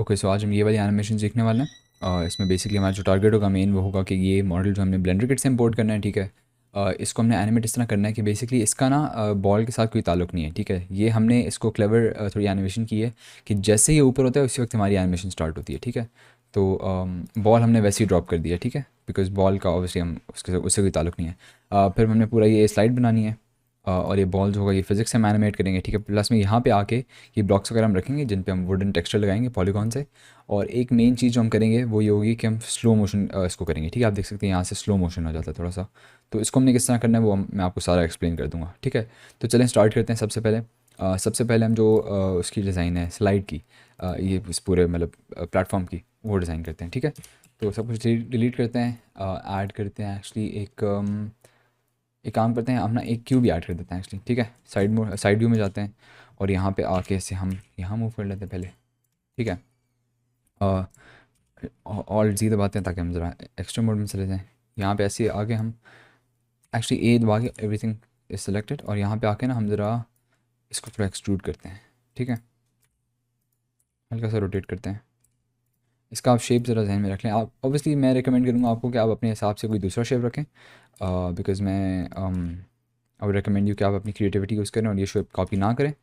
Okay, सो आज हम ये वाली एनिमेशन सीखने वाले हैं। इसमें बेसिकली हमारा जो टारगेट होगा मेन वो होगा कि ये मॉडल जो हमने ब्लेंडर किट से इंपोर्ट करना है, ठीक है। इसको हमने एनिमेट इस तरह करना है कि बेसिकली इसका ना बॉल के साथ कोई ताल्लुक नहीं है, ठीक है। ये हमने इसको क्लेवर थोड़ी एनिमेशन की है कि जैसे ही ऊपर होता है उसी वक्त हमारी एनिमेशन स्टार्ट होती है, ठीक है। तो बॉल हमने वैसे ही ड्रॉप कर दिया, ठीक है, बिकॉज बॉल का ऑब्वियसली हम उससे कोई ताल्लुक नहीं है। फिर हमने पूरा ये स्लाइड बनानी है, और ये बॉल जो होगा ये फिजिक्स से हम एनिमेट करेंगे, ठीक है। प्लस में यहाँ पे आके ये ब्लॉक्स वगैरह हम रखेंगे जिन पे हम वुडन टेक्सचर लगाएंगे पॉलीगॉन से। और एक मेन चीज़ जो हम करेंगे वो ये होगी कि हम स्लो मोशन इसको करेंगे, ठीक है। आप देख सकते हैं यहाँ से स्लो मोशन हो जाता है थोड़ा सा। तो इसको हमने किस तरह करना है वो मैं आपको सारा एक्सप्लेन कर दूँगा, ठीक है। तो चलें स्टार्ट करते हैं। सबसे पहले हम जो उसकी डिज़ाइन है स्लाइड की, ये इस पूरे मतलब प्लेटफॉर्म की वो डिज़ाइन करते हैं, ठीक है। तो सब कुछ डिलीट करते हैं, ऐड करते हैं एक्चुअली एक काम करते हैं, हम ना एक क्यूब भी ऐड कर देते हैं एक्चुअली, ठीक है। साइड व्यू में जाते हैं और यहाँ पे आके इसे हम यहाँ मूव कर लेते हैं पहले, ठीक है। ऑल्ट जी दबाते हैं ताकि हम ज़रा एक्स्ट्रा मोड में चले जाएँ। यहाँ पे ऐसे आगे हम एक्चुअली ए दबा के एवरीथिंग इज सेलेक्टेड, और यहाँ पे आके ना हम ज़रा इसको थोड़ा एक्सट्रूड करते हैं, ठीक है। हल्का सा रोटेट करते हैं। इसका आप शेप ज़रा जहन में रख लें। आप ऑब्वियसली मैं रिकमेंड करूँगा आपको कि आप अपने हिसाब से कोई दूसरा शेप रखें, बिकॉज़ मैं आई वुड रिकमेंड यू कि आप अपनी क्रिएटिविटी यूज़ करें और ये शेप कॉपी ना करें।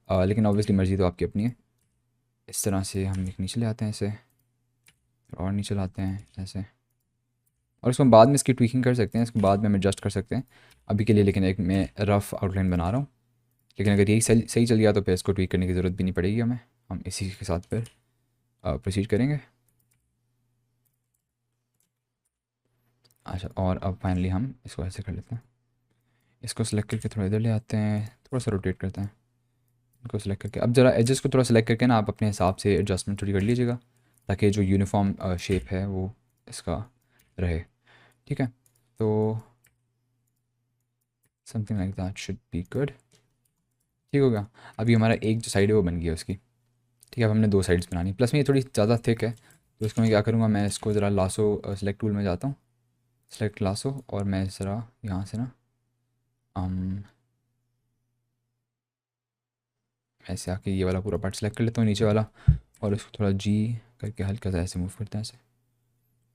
लेकिन ऑब्वियसली मर्ज़ी तो आपकी अपनी है। इस तरह से हम एक नीचे ले आते हैं इसे, और नीचे लाते हैं ऐसे, और इसको हम बाद में इसकी ट्वीकिंग कर सकते हैं, इसको बाद में हम एडजस्ट कर सकते हैं। अभी के लिए लेकिन एक मैं रफ़ आउटलाइन बना रहा हूँ, लेकिन अगर यही सही चल गया तो फिर इसको ट्वीक करने की ज़रूरत भी नहीं पड़ेगी हमें। हम इसी के साथ फिर प्रोसीड करेंगे। अच्छा, और अब फाइनली हम इसको ऐसे कर लेते हैं। इसको सेलेक्ट करके थोड़ा इधर ले आते हैं, थोड़ा सा रोटेट करते हैं। इनको सेलेक्ट करके अब ज़रा एजेस को थोड़ा सेलेक्ट करके ना आप अपने हिसाब से एडजस्टमेंट थोड़ी कर लीजिएगा, ताकि जो यूनिफॉर्म शेप है वो इसका रहे, ठीक है। तो something like that should be good, ठीक हो गया। अभी हमारा एक जो साइड है वो बन गया उसकी, ठीक है। अब हमने दो साइड्स बनानी, प्लस में ये थोड़ी ज़्यादा थिक है, तो इसको मैं क्या करूँगा, मैं इसको ज़रा लासो सेलेक्ट टूल में जाता हूँ, सेलेक्ट लासो, और मैं ज़रा यहाँ से ना ऐसे आके ये वाला पूरा पार्ट सेलेक्ट कर लेता हूँ नीचे वाला, और इसको थोड़ा जी करके हल्का सा ऐसे मूव करते हैं ऐसे।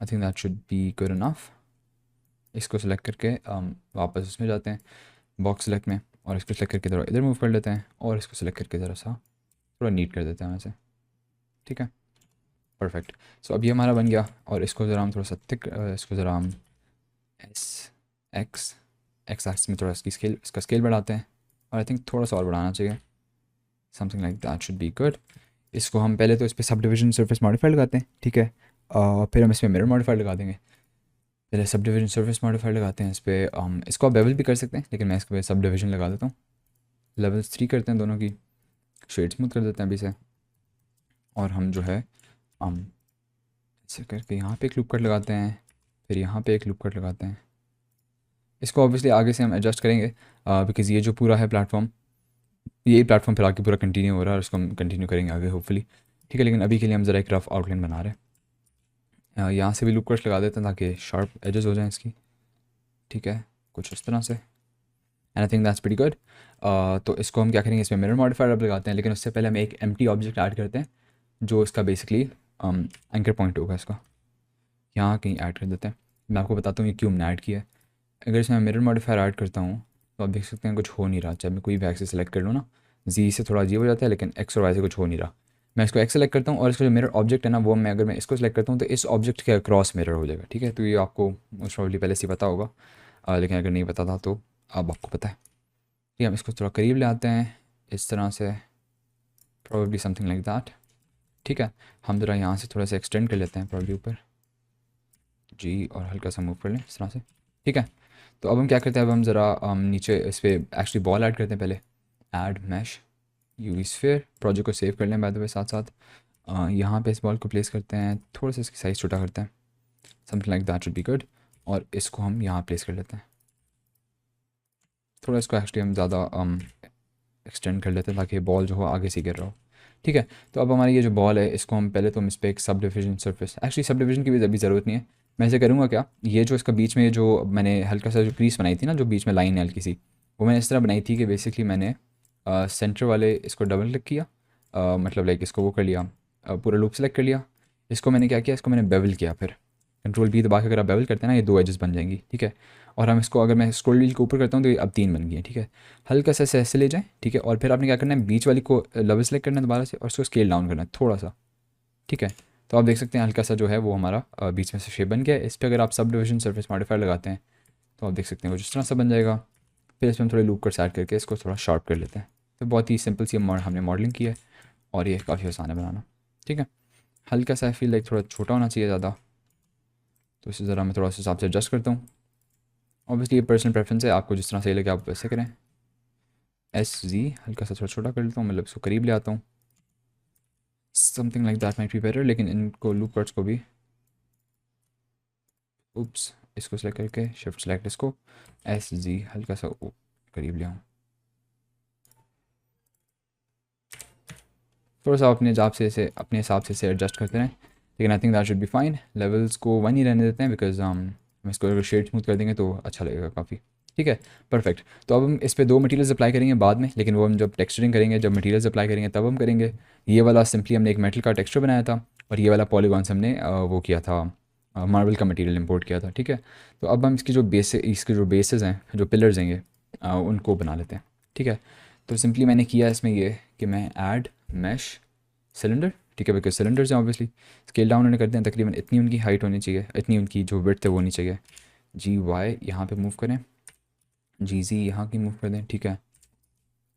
I think that should be good enough. इसको सेलेक्ट करके वापस उसमें जाते हैं बॉक्स सेलेक्ट में, और इसको सेलेक्ट करके थोड़ा इधर मूव कर लेते हैं, और इसको सेलेक्ट करके ज़रा सा थोड़ा नीट कर देते हैं वैसे, ठीक है। परफेक्ट। सो अब ये हमारा बन गया, और इसको ज़रा हम थोड़ा सा थिक, इसको ज़रा हम एस एक्स एक्स एक्स में थोड़ा इसका स्केल बढ़ाते हैं, और आई थिंक थोड़ा सा और बढ़ाना चाहिए। Something like that should be good. इसको हम पहले तो इस पर सब डिविजन सर्फेस मॉडिफाइड लगाते हैं, ठीक है। फिर हम इसमें मिरर मॉडिफाइड लगा देंगे। पहले सब डिविजन सर्फेस मॉडिफाइड लगाते हैं इस पर, इसको आप बेवल भी कर सकते हैं, लेकिन मैं इस पर सब डिविजन लगा देता हूँ। लेवल 3 करते हैं दोनों की, शेड स्मूथ कर देते हैं अभी से, और हम जो है हम ऐसे करके यहाँ पे एक लूप कट लगाते हैं, फिर यहाँ पे एक लूप कट लगाते हैं। इसको ऑब्वियसली आगे से हम एडजस्ट करेंगे, बिकॉज़ ये जो पूरा है प्लेटफॉर्म, यही प्लेटफॉर्म फिर आगे पूरा कंटिन्यू हो रहा है, और इसको हम कंटिन्यू करेंगे आगे होपफुली, ठीक है। लेकिन अभी के लिए हम ज़रा एक रफ आउटलाइन बना रहे हैं। यहाँ से भी लूप कट्स लगा देते हैं ताकि शार्प एजेस हो जाएँ इसकी, ठीक है, कुछ इस तरह से। And I think that's pretty good. तो इसको हम क्या करेंगे, इसमें मिरर मॉडिफायर अब लगाते हैं, लेकिन उससे पहले हम एक एम्प्टी ऑब्जेक्ट ऐड करते हैं जो इसका बेसिकली एंकर पॉइंट होगा इसका, यहाँ कहीं ऐड कर देते हैं। मैं आपको बताता हूँ ये क्यों हमने ऐड किया है। अगर इसमें मिरर मॉडिफायर ऐड करता हूँ तो आप देख सकते हैं कुछ हो नहीं रहा, चाहे मैं कोई भी एक्सेस सेलेक्ट कर लूँ ना, जी से थोड़ा अजीब हो जाता है, लेकिन एक्स और वाई से कुछ हो नहीं रहा। मैं इसको एक्स सेलेक्ट करता हूँ, और इसका जो मिरर ऑब्जेक्ट है ना वो अगर मैं इसको सेलेक्ट करता हूँ तो इस ऑब्जेक्ट के अक्रॉस मिरर हो जाएगा, ठीक है। तो ये आपको मोस्ट प्रॉब्ली पहले से ही पता होगा, लेकिन अगर नहीं पता था तो अब आपको पता है। ठीक है, हम इसको थोड़ा करीब ले आते हैं इस तरह से, प्रॉब्ली समथिंग लाइक दैट, ठीक है। हम ज़रा यहाँ से थोड़ा सा एक्सटेंड कर लेते हैं प्रॉब्ली ऊपर जी, और हल्का सा मूव कर लें इस तरह से, ठीक है। तो अब हम क्या करते हैं, अब हम ज़रा नीचे इस पर एक्चुअली बॉल ऐड करते हैं पहले। Add mesh UV sphere, project को सेव कर लें बाय द वे साथ साथ। यहाँ पे इस बॉल को प्लेस करते हैं, थोड़ा सा इसकी साइज़ छोटा करते हैं, something like that should be good. और इसको हम यहाँ प्लेस कर लेते हैं, थोड़ा इसको एक्चुअली हम ज़्यादा एक्सटेंड कर लेते हैं ताकि बॉल जो हो आगे से गिर रहा हो, ठीक है। तो अब हमारी ये जो बॉल है इसको हम पहले तो हम इस पर एक sub division surface, actually sub division की भी अभी ज़रूरत नहीं है। मैं ऐसे करूँगा क्या, ये जो इसका बीच में जो मैंने हल्का सा जो क्रीज बनाई थी ना, जो बीच में लाइन है हल्की सी, वो मैंने इस तरह बनाई थी कि बेसिकली मैंने सेंटर वाले इसको डबल क्लिक किया, मतलब लाइक इसको वो कर लिया, पूरा लूप सेलेक्ट कर लिया। इसको मैंने क्या किया, इसको मैंने बेवल किया, फिर कंट्रोल बी दबा के अगर आप बेवल करते हैं ना ये 2 एजेस बन जाएंगी, ठीक है। और हम इसको अगर मैं स्क्रॉल व्हील के ऊपर करता हूँ तो ये अब 3 बन गई है, ठीक है। हल्का सा ऐसे ले जाएं, ठीक है। और फिर आपने क्या करना है, बीच वाली को लेवल सेलेक्ट करना है दोबारा से और उसको स्केल डाउन करना है थोड़ा सा, ठीक है। तो आप देख सकते हैं हल्का सा जो है वो हमारा बीच में से शेप बन गया है। इस पर अगर आप सब डिविजन सर्फेस मॉडिफायर लगाते हैं तो आप देख सकते हैं वो जिस तरह से बन जाएगा। फिर इसमें हम थोड़े लूप कट्स ऐड करके इसको थोड़ा शार्प कर लेते हैं। तो बहुत ही सिंपल सी हमने मॉडलिंग की है और ये काफ़ी आसान है बनाना, ठीक है। हल्का सा फील लाइक थोड़ा छोटा होना चाहिए ज़्यादा, तो इसे ज़रा मैं थोड़ा सा हिसाब से एडजस्ट करता हूँ। ऑब्वियसली ये पर्सनल प्रेफरेंस है, आपको जिस तरह सही लगे आप वैसे करें। SZ हल्का सा थोड़ा छोटा कर लेता हूँ, मतलब इसको करीब ले आता हूँ। Something like that might be better, लेकिन इनको लूप कट्स को भी उप्स इसको सेलेक्ट करके शिफ्ट सेलेक्ट इसको SZ हल्का सा करीब ले आऊँ। थोड़ा सा अपने हिसाब से इसे एडजस्ट करते रहें, लेकिन I think that should be fine. Levels को 1 ही रहने देते हैं बिकॉज हम इसको अगर शेड स्मूथ कर देंगे तो अच्छा लगेगा काफ़ी, ठीक है। परफेक्ट। तो अब हम इस पे 2 मटेरियल्स अप्लाई करेंगे बाद में, लेकिन वो हम जब टेक्सचरिंग करेंगे, जब मटेरियल्स अप्लाई करेंगे तब हम करेंगे। ये वाला सिंपली हमने एक मेटल का टेक्सचर बनाया था और ये वाला पॉलीगॉन से हमने वो किया था, मार्बल का मटेरियल इंपोर्ट किया था, ठीक है। तो अब हम इसके जो बेसिस हैं, जो पिलर्स हैं ये उनको बना लेते हैं, ठीक है। तो सिंपली मैंने किया इसमें ये कि मैं ऐड मैश सिलेंडर, ठीक है, बिकॉज सिलेंडर्स हैं ऑब्वियसली। स्केल डाउन उन्होंने करते हैं, तकरीबन इतनी उनकी हाइट होनी चाहिए, इतनी उनकी जो विड्थ है वो होनी चाहिए। GY यहाँ पे मूव करें, GZ यहाँ की मूव कर दें, ठीक है।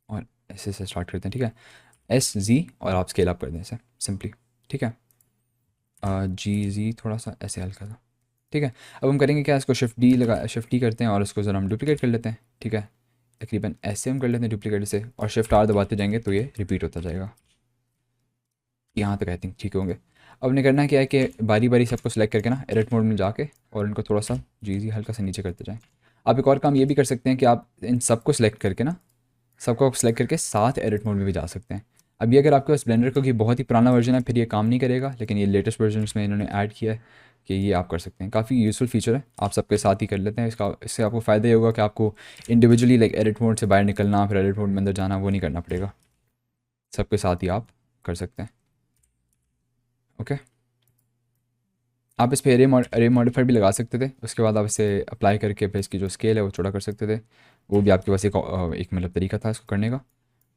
और ऐसे से स्टार्ट करते हैं, ठीक है। SZ और आप स्केल अप कर दें ऐसे सिंपली, ठीक है। GZ थोड़ा सा ऐसे हल्का सा, ठीक है। अब हम करेंगे क्या, इसको शिफ्ट D करते हैं और इसको ज़रा हम डुप्लीकेट कर लेते हैं, ठीक है। तकरीबन ऐसे हम कर लेते हैं डुप्लीकेट से, और शिफ्ट R दबाते जाएंगे तो ये रिपीट होता जाएगा। यहाँ तक आई थिंक ठीक होंगे। अब हमने करना क्या है कि बारी बारी सबको सेलेक्ट करके ना एडिट मोड में जाके और इनको थोड़ा सा GZ हल्का सा नीचे करते जाएं। आप एक और काम ये भी कर सकते हैं कि आप इन सबको सेलेक्ट करके ना, सबको सेलेक्ट करके साथ एडिट मोड में भी जा सकते हैं। अभी अगर आपके पास ब्लेंडर का कि बहुत ही पुराना वर्जन है फिर ये काम नहीं करेगा, लेकिन ये लेटेस्ट वर्जन में इन्होंने ऐड किया है कि ये आप कर सकते हैं। काफ़ी यूज़फुल फीचर है, आप सबके साथ ही कर लेते हैं। इससे आपको फ़ायदा ये होगा कि आपको इंडिविजुअली लाइक एडिट मोड से बाहर निकलना फिर एडिट मोड में अंदर जाना वो नहीं करना पड़ेगा, सबके साथ ही आप कर सकते हैं, ओके। आप इस पे एरे मॉडिफायर भी लगा सकते थे, उसके बाद आप इसे अप्लाई करके फिर इसकी जो स्केल है वो छोटा कर सकते थे। वो भी आपके पास एक मतलब तरीका था इसको करने का,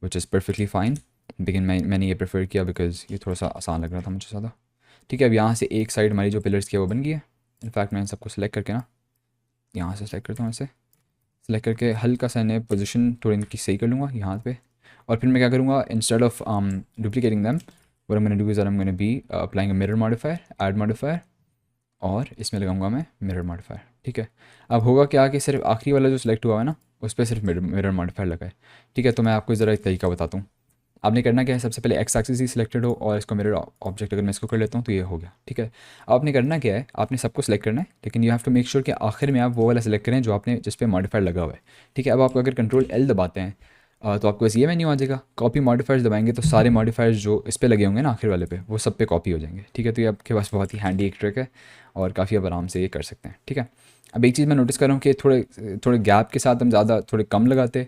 विच इज़ परफेक्टली फ़ाइन। लेकिन मैंने ये प्रेफर किया बिकॉज ये थोड़ा सा आसान लग रहा था मुझे ज़्यादा, ठीक है। अब यहाँ से एक साइड हमारी जो पिलर्स की है वो बन गई है। इनफैक्ट मैं इन सबको सेलेक्ट करके ना यहाँ से सेलेक्ट करता हूँ, ऐसे सेलेक्ट करके हल्का सा इन्हें पोजीशन थोड़ी इनकी सही कर लूँगा यहाँ पे। और फिर मैं क्या करूँगा, instead of duplicating them what I am gonna do is I am gonna be applying a mirror modifier, add modifier, और इसमें लगाऊंगा मैं मिरर मॉडिफायर, ठीक है। अब होगा क्या कि सिर्फ आखिरी वाला जो सिलेक्ट हुआ है ना उस पर सिर्फ मिरर मॉडिफायर लगा है, ठीक है। तो मैं आपको ज़रा एक तरीका बताता हूँ। आपने करना क्या है, सबसे पहले एक्स एक्सिस ही सिलेक्टेड हो और इसको मिरर ऑब्जेक्ट अगर मैं इसको कर लेता हूँ तो ये हो गया, ठीक है। आपने करना क्या है, आपने सबको सेलेक्ट करना है, लेकिन you have to make sure कि आखिर में आप वो वाला सेलेक्ट करें जो आपने जिस पे मॉडिफायर लगा हुआ है, ठीक है। अब आप अगर कंट्रोल L दबाते हैं तो आपको बस ये मेन्यू आ जाएगा। कॉपी मॉडिफायर्स दबाएंगे तो सारे मॉडिफायर्स जो इस पे लगे होंगे ना आखिर वाले पे वो सब पे कॉपी हो जाएंगे, ठीक है। तो ये आपके पास बहुत ही हैंडी एक ट्रिक है और काफ़ी आप आराम से ये कर सकते हैं, ठीक है। अब एक चीज़ मैं नोटिस कर रहा हूँ कि थोड़े थोड़े गैप के साथ हम ज़्यादा थोड़े कम लगाते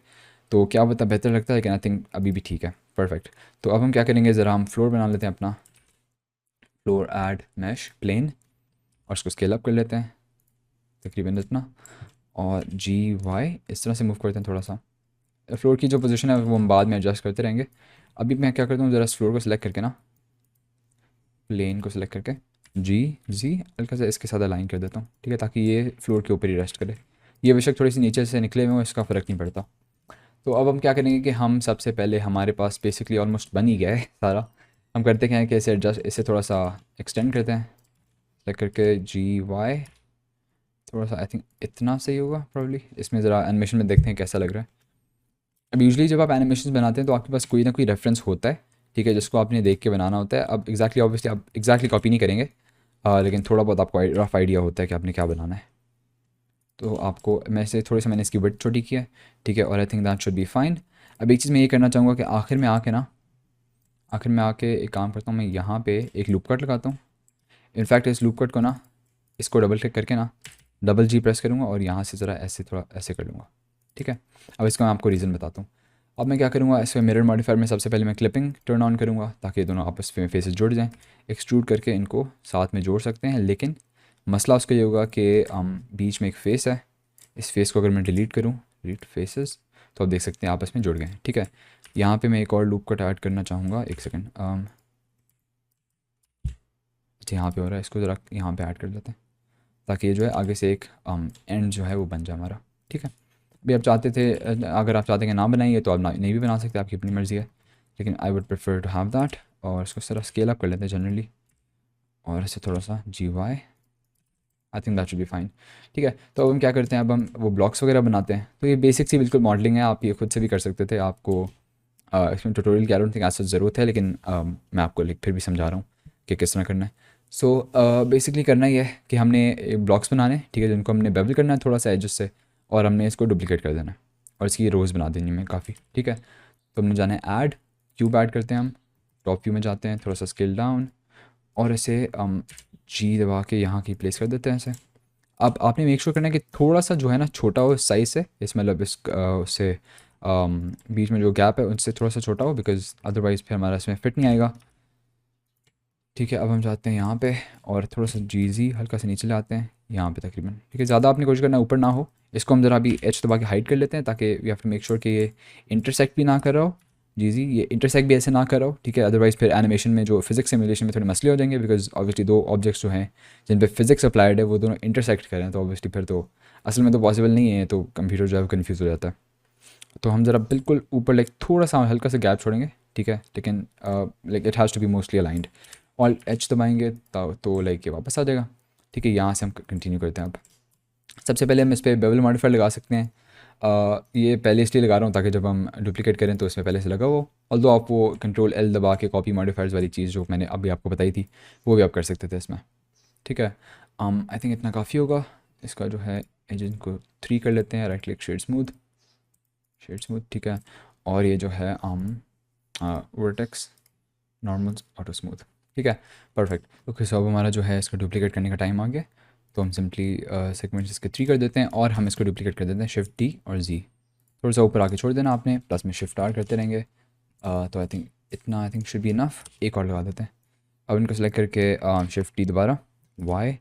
तो क्या पता बेहतर लगता है, लेकिन आई थिंक अभी भी ठीक है, परफेक्ट। तो अब हम क्या करेंगे, ज़रा हम फ्लोर बना लेते हैं अपना, फ्लोर ऐड मैश प्लेन, और उसको स्केल अप कर लेते हैं तकरीबन इतना, और GY इस तरह से मूव करते हैं थोड़ा सा। फ्लोर की जो पोजीशन है वो हम बाद में एडजस्ट करते रहेंगे। अभी मैं क्या करता हूँ, ज़रा फ्लोर को सिलेक्ट करके ना प्लेन को सिलेक्ट करके GZ हल्का सा इसके साथ अलाइन कर देता हूँ, ठीक है, ताकि ये फ्लोर के ऊपर ही रेस्ट करे। ये बेशक थोड़ी सी नीचे से निकले हुए इसका फ़र्क नहीं पड़ता। तो अब हम क्या करेंगे कि हम सबसे पहले हमारे पास बेसिकली ऑलमोस्ट बन ही गया है सारा। हम करते क्या है कि इसे थोड़ा सा एक्सटेंड करते हैं सेलेक्ट करके GY थोड़ा सा, आई थिंक इतना सही होगा प्रॉब्ली। इसमें ज़रा एनिमेशन में देखते हैं कैसा लग रहा है। अब यूजुअली जब आप एनिमेशन बनाते हैं तो आपके पास कोई ना कोई रेफरेंस होता है, ठीक है, जिसको आपने देख के बनाना होता है। अब एग्जैक्टली ऑब्वियसली आप एग्जैक्टली कॉपी नहीं करेंगे, लेकिन थोड़ा बहुत आपको रफ आइडिया होता है कि आपने क्या बनाना है। तो आपको मैंने इसकी विड्थ छोटी की है, ठीक है, और I think that should be fine. अब एक चीज़ मैं ये करना चाहूँगा कि आखिर में आके एक काम करता हूँ, मैं यहाँ पे एक लूप कट लगाता हूँ। इनफैक्ट इस लूप कट को ना इसको डबल क्लिक करके ना डबल G प्रेस करूँगा और यहाँ से ज़रा ऐसे थोड़ा ऐसे कर लूँगा, ठीक है। अब इसका मैं आपको रीज़न बताता हूँ। अब मैं क्या करूँगा, इसमें मिरर मॉडिफायर में सबसे पहले मैं क्लिपिंग टर्न ऑन करूँगा ताकि दोनों आपस में फेसेस जुड़ जाएँ। एक्सट्रूड करके इनको साथ में जोड़ सकते हैं, लेकिन मसला उसका ये होगा कि बीच में एक फ़ेस है, इस फेस को अगर मैं डिलीट करूँ, डिलीट फेसेस, तो आप देख सकते हैं आपस में जुड़ गए हैं। ठीक है, यहाँ पे मैं एक और लूप कट ऐड करना चाहूँगा, एक सेकंड। यहाँ पे हो रहा है, इसको ज़रा यहाँ पे ऐड कर लेते हैं ताकि ये जो है आगे से एक एंड जो है वो बन जाए हमारा। ठीक है, अभी आप चाहते थे अगर आप चाहते हैं कि ना बनाइए तो आप नहीं भी बना सकते, आपकी अपनी मर्ज़ी है, लेकिन I would prefer to have that. और इसको थोड़ा स्केल अप कर लेते हैं जनरली, और इसे थोड़ा सा GY, I think that should be fine. ठीक है, तो अब हम क्या करते हैं, अब हम वो ब्लॉक्स वगैरह बनाते हैं। तो ये बेसिक सी बिल्कुल मॉडलिंग है, आप ये खुद से भी कर सकते थे, आपको इसमें ट्यूटोरियल की आई डोंट थिंक ऐसा ज़रूरत है, लेकिन मैं आपको फिर भी समझा रहा हूँ कि किस तरह करना है। सो बेसिकली करना ये है कि हमने ब्लॉक्स बनाने हैं, ठीक है, जिनको हमने बेवल करना है थोड़ा सा एजेस से, और हमने इसको डुप्लीकेट कर देना है और इसकी रोज़ बना देनी है काफ़ी। ठीक है, तो हमने जाना है ऐड क्यूब, ऐड करते हैं हम, टॉप व्यू में जाते हैं, थोड़ा सा स्केल डाउन, और इसे G दबा के यहाँ की प्लेस कर देते हैं ऐसे। अब आपने मेक श्योर करना है कि थोड़ा सा जो है ना छोटा हो साइज़ से, इस मतलब इस उससे बीच में जो गैप है उनसे थोड़ा सा छोटा हो, बिकॉज़ अदरवाइज़ फिर हमारा इसमें फिट नहीं आएगा। ठीक है, अब हम जाते हैं यहाँ पे और थोड़ा सा जीजी हल्का सा नीचे ले आते हैं यहाँ पे तकरीबन। ठीक है, ज़्यादा आपने कोशिश करना है ऊपर ना हो। इसको हम ज़रा अभी एच दबा के हाइड कर लेते हैं ताकि we have to make sure कि ये इंटरसेक्ट भी ना कर रहा हो, जीजी ये इंटरसेक्ट भी ऐसे ना कर रहा हो। ठीक है, अदरवाइज़ फिर एनिमेशन में जो फिजिक्स सिमुलेशन में थोड़े मसले हो जाएंगे, बिकॉज ऑब्वियसली दो ऑब्जेक्ट्स जो हैं जिन पर फिजिक्स अप्लाइड है वो दोनों इंटरसेक्ट करें, तो ऑब्वियसली फिर तो असल में तो पॉसिबल नहीं है, तो कंप्यूटर जो है कन्फ्यूज़ हो जाता है। तो हम ज़रा बिल्कुल ऊपर लाइक थोड़ा सा हल्का सा गैप छोड़ेंगे। ठीक है, लेकिन like it has to be mostly aligned. और एच दबाएंगे तो लाइक ये वापस आ जाएगा। ठीक है, यहाँ से हम कंटिन्यू करते हैं। अब सबसे पहले हम इस पर बेवल मॉडिफायर लगा सकते हैं। ये पहले इसलिए लगा रहा हूँ ताकि जब हम डुप्लीकेट करें तो इसमें पहले से लगा हो। ऑल्दो आप वो कंट्रोल L दबा के कॉपी मॉडिफायर्स वाली चीज़ जो मैंने अभी आपको बताई थी वो भी आप कर सकते थे इसमें। ठीक है, आई थिंक इतना काफ़ी होगा। इसका जो है एजेंट को 3 कर लेते हैं, right click shade smooth, shade smooth. ठीक है, और ये जो है वर्टेक्स नॉर्मल ऑटो स्मूथ। ठीक है, परफेक्ट। ओके, सो अब हमारा जो है इसका डुप्लीकेट करने का टाइम आ गया, तो हम सिंपली सेगमेंट्स इसके 3 कर देते हैं और हम इसको डुप्लीकेट कर देते हैं शिफ्ट D और Z। थोड़ा सा ऊपर आके छोड़ देना आपने, प्लस में शिफ्ट R करते रहेंगे। तो आई थिंक इतना I think should be enough. एक और लगा देते हैं। अब इनको सेलेक्ट करके शिफ्ट D दोबारा, Y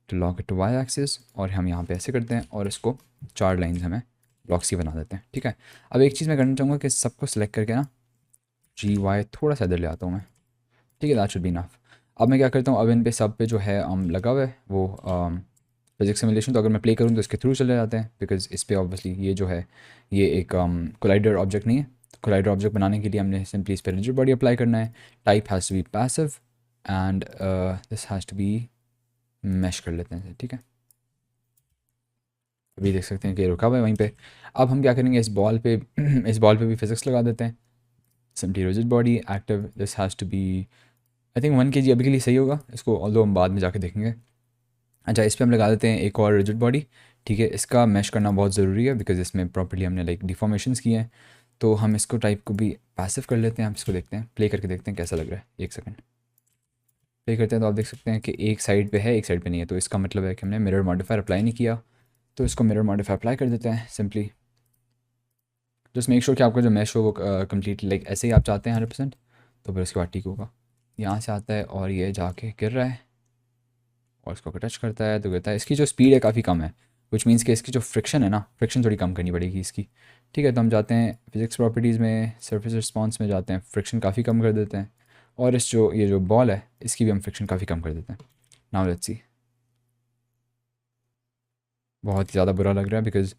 to lock it to Y axis, और हम यहाँ पे ऐसे करते हैं और इसको 4 लाइन्स हमें ब्लॉक्स की बना देते हैं। ठीक है, अब एक चीज़ मैं करना चाहूँगा कि सबको सेलेक्ट करके ना GY थोड़ा सा इधर ले आता हूँ मैं। ठीक है, दैट शुड बी इनफ। अब मैं क्या करता हूँ, अब इन पे सब पे जो है लगा हुआ है वो फिजिक्स सिमुलेशन, तो अगर मैं प्ले करूँ तो इसके थ्रू चले जाते हैं, बिकॉज इस पे ऑब्वियसली ये जो है ये एक कोलाइडर ऑब्जेक्ट नहीं है। तो कोलाइडर ऑब्जेक्ट बनाने के लिए हमने सिंपली इस पर रिजिड बॉडी अप्लाई करना है। Type has to be passive and this has to be mesh कर लेते हैं। ठीक है, अभी देख सकते हैं कि रुका हुआ है वहीं पे। अब हम क्या करेंगे, इस बॉल पे इस बॉल पे भी फिजिक्स लगा देते हैं। Simply rigid body active, this has to be I think 1 kg अभी के लिए सही होगा, इसको ऑल्दो हम बाद में जाके देखेंगे। अच्छा, इस पे हम लगा देते हैं एक और रिजिड बॉडी। ठीक है, इसका मैश करना बहुत ज़रूरी है बिकॉज इसमें प्रॉपर्ली हमने लाइक डिफॉर्मेशंस किए हैं। तो हम इसको टाइप को भी पैसिव कर लेते हैं। हम इसको देखते हैं, प्ले करके देखते हैं कैसा लग रहा है। एक सेकंड प्ले करते हैं तो आप देख सकते हैं कि एक साइड पे है एक साइड पे नहीं है, तो इसका मतलब है कि हमने मिरर मॉडिफायर अप्लाई नहीं किया। तो इसको मिरर मॉडिफायर अप्लाई कर देते हैं सिंपली। जस्ट मेक श्योर कि आपका जो मैश हो वो कम्प्लीट लाइक ऐसे ही आप चाहते हैं 100%, तो फिर उसके बाद ठीक होगा। यहाँ से आता है और ये जाके गिर रहा है और इसको टच करता है तो गिरता है। इसकी जो स्पीड है काफ़ी कम है, विच मीन्स कि इसकी जो फ्रिक्शन है ना, फ्रिक्शन थोड़ी कम करनी पड़ेगी इसकी। ठीक है, तो हम जाते हैं फिजिक्स प्रॉपर्टीज़ में, सरफेस रिस्पॉन्स में जाते हैं, फ्रिक्शन काफ़ी कम कर देते हैं, और इस जो ये जो बॉल है इसकी भी हम फ्रिक्शन काफ़ी कम कर देते हैं। नाउ लेट्स सी, बहुत ही ज़्यादा बुरा लग रहा है बिकॉज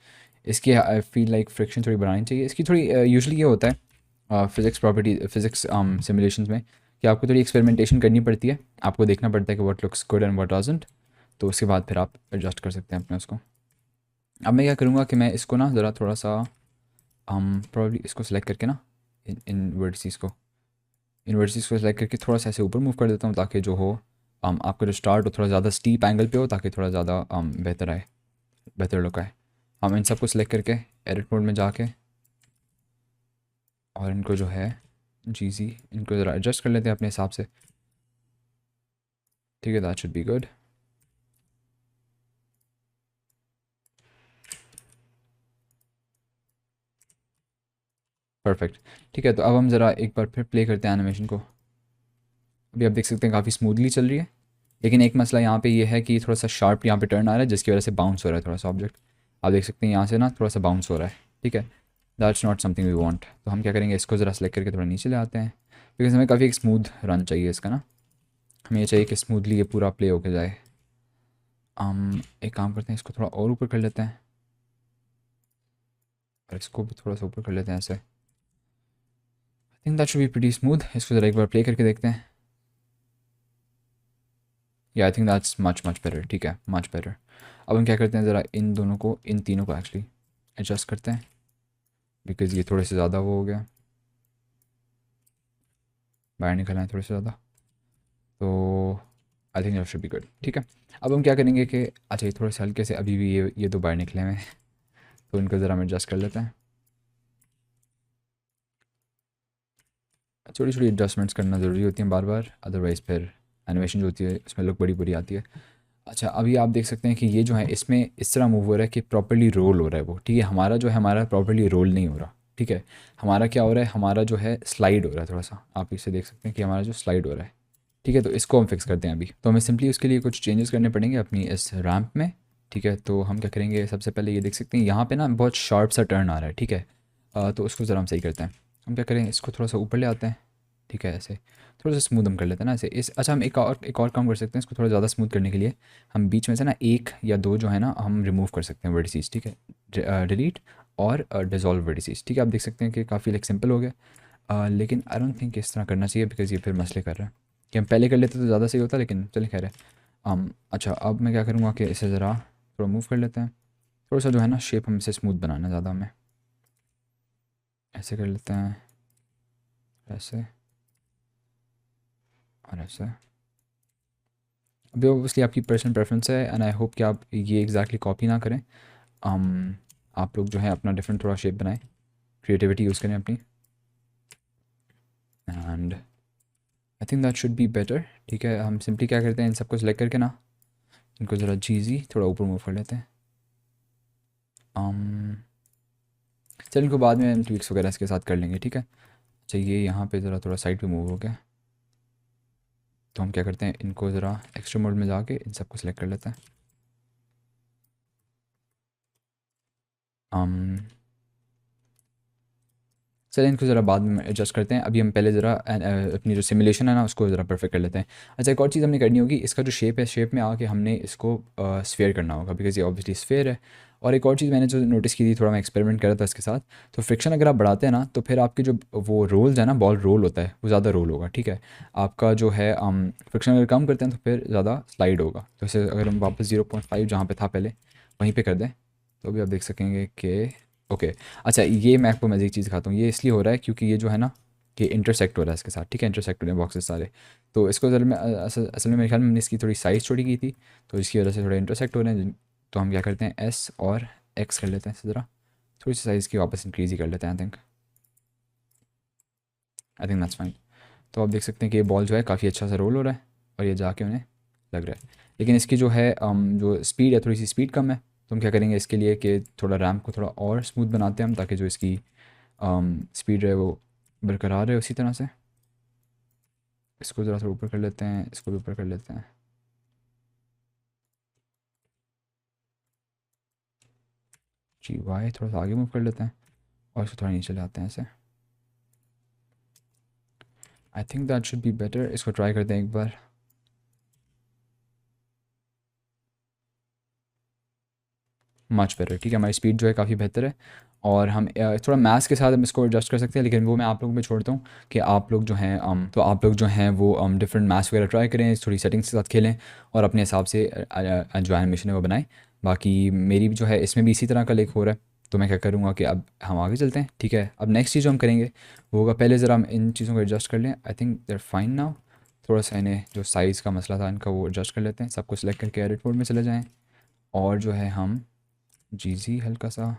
इसकी आई फील लाइक फ्रिक्शन थोड़ी बढ़ानी चाहिए इसकी थोड़ी। यूजुअली ये होता है फिज़िक्स प्रॉपर्टी फिज़िक्स सिमुलेशंस में कि आपको थोड़ी एक्सपेरिमेंटेशन करनी पड़ती है, आपको देखना पड़ता है कि what looks good and what doesn't, तो उसके बाद फिर आप एडजस्ट कर सकते हैं अपने उसको। अब मैं क्या करूँगा कि मैं इसको ना ज़रा थोड़ा सा प्रॉब्ली इसको सेलेक्ट करके ना इन वर्टिसेस को सेलेक्ट करके थोड़ा सा ऐसे ऊपर मूव कर देता हूँ ताकि जो हो आपका जो स्टार्ट हो थोड़ा ज़्यादा स्टीप एंगल पे हो, ताकि थोड़ा ज़्यादा बेहतर आए, बेहतर लुक आए। हम इन सबको सेलेक्ट करके एडिट मोड में जाके और इनको जो है जी इनको ज़रा एडजस्ट कर लेते हैं अपने हिसाब से। ठीक है, that should be good. Perfect. ठीक है, तो अब हम ज़रा एक बार फिर प्ले करते हैं एनिमेशन को। अभी आप देख सकते हैं काफ़ी स्मूथली चल रही है, लेकिन एक मसला यहाँ पे ये है कि थोड़ा सा शार्प यहाँ पे टर्न आ रहा है, जिसकी वजह से बाउंस हो रहा है थोड़ा सा ऑब्जेक्ट। आप देख सकते हैं यहाँ से ना थोड़ा सा बाउंस हो रहा है। ठीक है, that's not something we want. तो हम क्या करेंगे, इसको ज़रा सेलेक्ट करके थोड़ा नीचे ले आते हैं, बिकॉज हमें काफ़ी एक स्मूथ रन चाहिए इसका ना। हमें ये चाहिए कि स्मूथली ये पूरा प्ले होके जाए। हम एक काम करते हैं, इसको थोड़ा और ऊपर कर लेते हैं, और इसको भी थोड़ा सा ऊपर कर लेते हैं ऐसे। I think that should be pretty smooth. इसको ज़रा एक बार प्ले करके देखते हैं। या आई think that's much much better. ठीक है, मच बेटर। अब हम क्या करते हैं, ज़रा इन दोनों को, इन तीनों को एक्चुअली एडजस्ट करते हैं, बिकॉज़ ये थोड़े से ज़्यादा वो हो गया, बाहर निकल आए थोड़े से ज़्यादा। तो I think that should be good. ठीक है, अब हम क्या करेंगे कि अच्छा ये थोड़े से हल्के से अभी भी ये दो बाहर निकले हुए हैं, तो इनको ज़रा हम एडजस्ट कर लेते हैं। छोटी छोटी एडजस्टमेंट्स करना ज़रूरी होती हैं बार बार, अदरवाइज़ फिर एनिमेशन जो होती है उसमें लुक बड़ी बुरी आती है। अच्छा, अभी आप देख सकते हैं कि ये जो है इसमें इस तरह मूव हो रहा है कि प्रॉपर्ली रोल हो रहा है वो। ठीक है, हमारा जो है हमारा प्रॉपर्ली रोल नहीं हो रहा। ठीक है, हमारा क्या हो रहा है, हमारा जो है स्लाइड हो रहा है थोड़ा सा। आप इसे देख सकते हैं कि हमारा जो स्लाइड हो रहा है। ठीक है, तो इसको हम फिक्स करते हैं अभी। तो हमें सिंपली उसके लिए कुछ चेंजेस करने पड़ेंगे अपनी इस रैम्प में। ठीक है, तो हम क्या करेंगे, सबसे पहले ये देख सकते हैं यहाँ पे ना बहुत शार्प सा टर्न आ रहा है। ठीक है, तो उसको ज़रा हम सही करते हैं। हम क्या करें, इसको थोड़ा सा ऊपर ले आते हैं। ठीक है, ऐसे थोड़ा सा स्मूथ हम कर लेते हैं ना ऐसे इस। अच्छा, हम एक और काम कर सकते हैं, इसको थोड़ा ज़्यादा स्मूथ करने के लिए हम बीच में से ना एक या दो जो है ना हम रिमूव कर सकते हैं वर्टिसेस। ठीक है, डिलीट और डिज़ोल्व वर्टिसेस। ठीक है, आप देख सकते हैं कि काफ़ी लाइक सिंपल हो गया। लेकिन आई डोंट थिंक इस तरह करना चाहिए, बिकॉज़ ये फिर मसले कर रहा है। कि हम पहले कर लेते तो ज़्यादा सही होता, लेकिन चलिए खैर है। अच्छा, अब मैं क्या करूँगा कि इसे ज़रा थोड़ा मूव कर लेते हैं। थोड़ा सा जो है ना शेप हम इसे स्मूथ बनाना है ज़्यादा हमें। ऐसे कर लेते हैं, ऐसे और ऐसे। अभी ऑब्वियसली आपकी पर्सनल प्रेफरेंस है, एंड आई होप कि आप ये एग्जैक्टली कॉपी ना करें। आप लोग जो है अपना डिफरेंट थोड़ा शेप बनाएं, क्रिएटिविटी यूज़ करें अपनी, and I think that should be better. ठीक है, हम सिंपली क्या करते हैं, इन सबको सेलेक्ट करके ना इनको ज़रा चीज़ी थोड़ा ऊपर मूव कर लेते हैं। चल इनको बाद में हम ट्विक्स वगैरह इसके साथ कर लेंगे। ठीक है, अच्छा ये यहाँ पे ज़रा थोड़ा साइड पे मूव हो गया, तो हम क्या करते हैं, इनको ज़रा एक्स्ट्रा मोड में जाके इन सबको सेलेक्ट कर लेते हैं। चलिए इनको ज़रा बाद में एडजस्ट करते हैं। अभी हम पहले ज़रा अपनी जो सिमुलेशन है ना उसको ज़रा परफेक्ट कर लेते हैं। अच्छा, एक और चीज़ हमने करनी होगी, इसका जो शेप है, शेप में आके हमने इसको स्फेयर करना होगा, बिकॉज़ ये ऑब्वियसली स्फेयर है। और एक और चीज़ मैंने जो नोटिस की थी, थोड़ा मैं एक्सपेरिमेंट कर रहा था इसके साथ, तो फ्रिक्शन अगर आप बढ़ाते हैं ना तो फिर आपके जो वो रोल्स है ना, बॉल रोल होता है वो ज़्यादा रोल होगा। ठीक है, आपका जो है फ्रिक्शन अगर कम करते हैं तो फिर ज़्यादा स्लाइड होगा। तो इसे अगर हम वापस 0.5 जहाँ पे था पहले वहीं पे कर दें, तो अभी आप देख सकेंगे कि ओके। अच्छा, ये मैं आपको मज़े की चीज़ दिखाता हूँ। ये इसलिए हो रहा है क्योंकि ये जो है ना कि इंटरसेक्ट हो रहा है इसके साथ। ठीक है, इंटरसेक्ट हो रहे हैं बॉक्सेस सारे। तो इसको असल में असल में मेरे ख्याल में हमने इसकी थोड़ी साइज़ छोटी की थी, तो इसकी वजह से थोड़े इंटरसेक्ट हो रहे हैं। तो हम क्या करते हैं, एस और एक्स कर लेते हैं इसे ज़रा, थोड़ी सी साइज़ की वापस इंक्रीज़ ही कर लेते हैं। आई थिंक दैट्स फाइन। तो आप देख सकते हैं कि ये बॉल जो है काफ़ी अच्छा सा रोल हो रहा है, और ये जाके उन्हें लग रहा है। लेकिन इसकी जो है जो स्पीड है, थोड़ी सी स्पीड कम है। तो हम क्या करेंगे इसके लिए कि थोड़ा रैम्प को थोड़ा और स्मूथ बनाते हैं हम, ताकि जो इसकी स्पीड है वो बरकरार है उसी तरह से। इसको ज़रा सा ऊपर कर लेते हैं, इसको भी ऊपर कर लेते हैं। जी वाई थोड़ा सा आगे मूव कर लेते हैं, और इसको थोड़ा नीचे ले आते हैं ऐसे। I think that should be better. इसको ट्राई करते हैं एक बार। Much better. ठीक है, हमारी स्पीड जो है काफ़ी बेहतर है, और हम थोड़ा मैथ्स के साथ हम इसको एडजस्ट कर सकते हैं, लेकिन वो मैं आप लोगों पे छोड़ता हूँ कि आप लोग जो हैं तो आप लोग जो हैं वो डिफरेंट मैथ्स वगैरह ट्राई करें, थोड़ी सेटिंग्स के साथ खेलें, और अपने हिसाब से जो एनिमेशन है वो बनाएं। बाकी मेरी भी जो है इसमें भी इसी तरह का लेख हो रहा है। तो मैं क्या करूँगा कि अब हम आगे चलते हैं। ठीक है, अब नेक्स्ट चीज़ जो हम करेंगे वो होगा, पहले ज़रा हम इन चीज़ों को एडजस्ट कर लें। I think there fine now. थोड़ा सा इन्हें जो साइज़ का मसला था इनका वो एडजस्ट कर लेते हैं। सबको सिलेक्ट करके एडिट मोड में चले जाएँ, और जो है हम जी हल्का सा,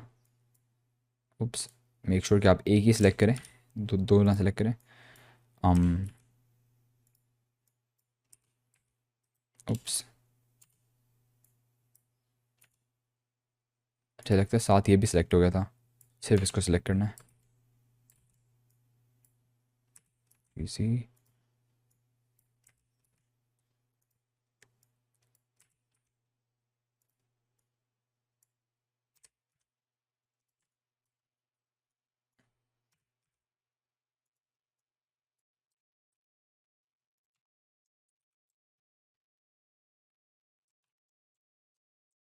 उप्स, मेक श्योर कि आप एक ही सिलेक्ट करें, दो दो ना सिलेक्ट करें। um उप्स, अच्छा लगता है साथ ये भी सिलेक्ट हो गया था, सिर्फ इसको सिलेक्ट करना है। थोड़ी सी।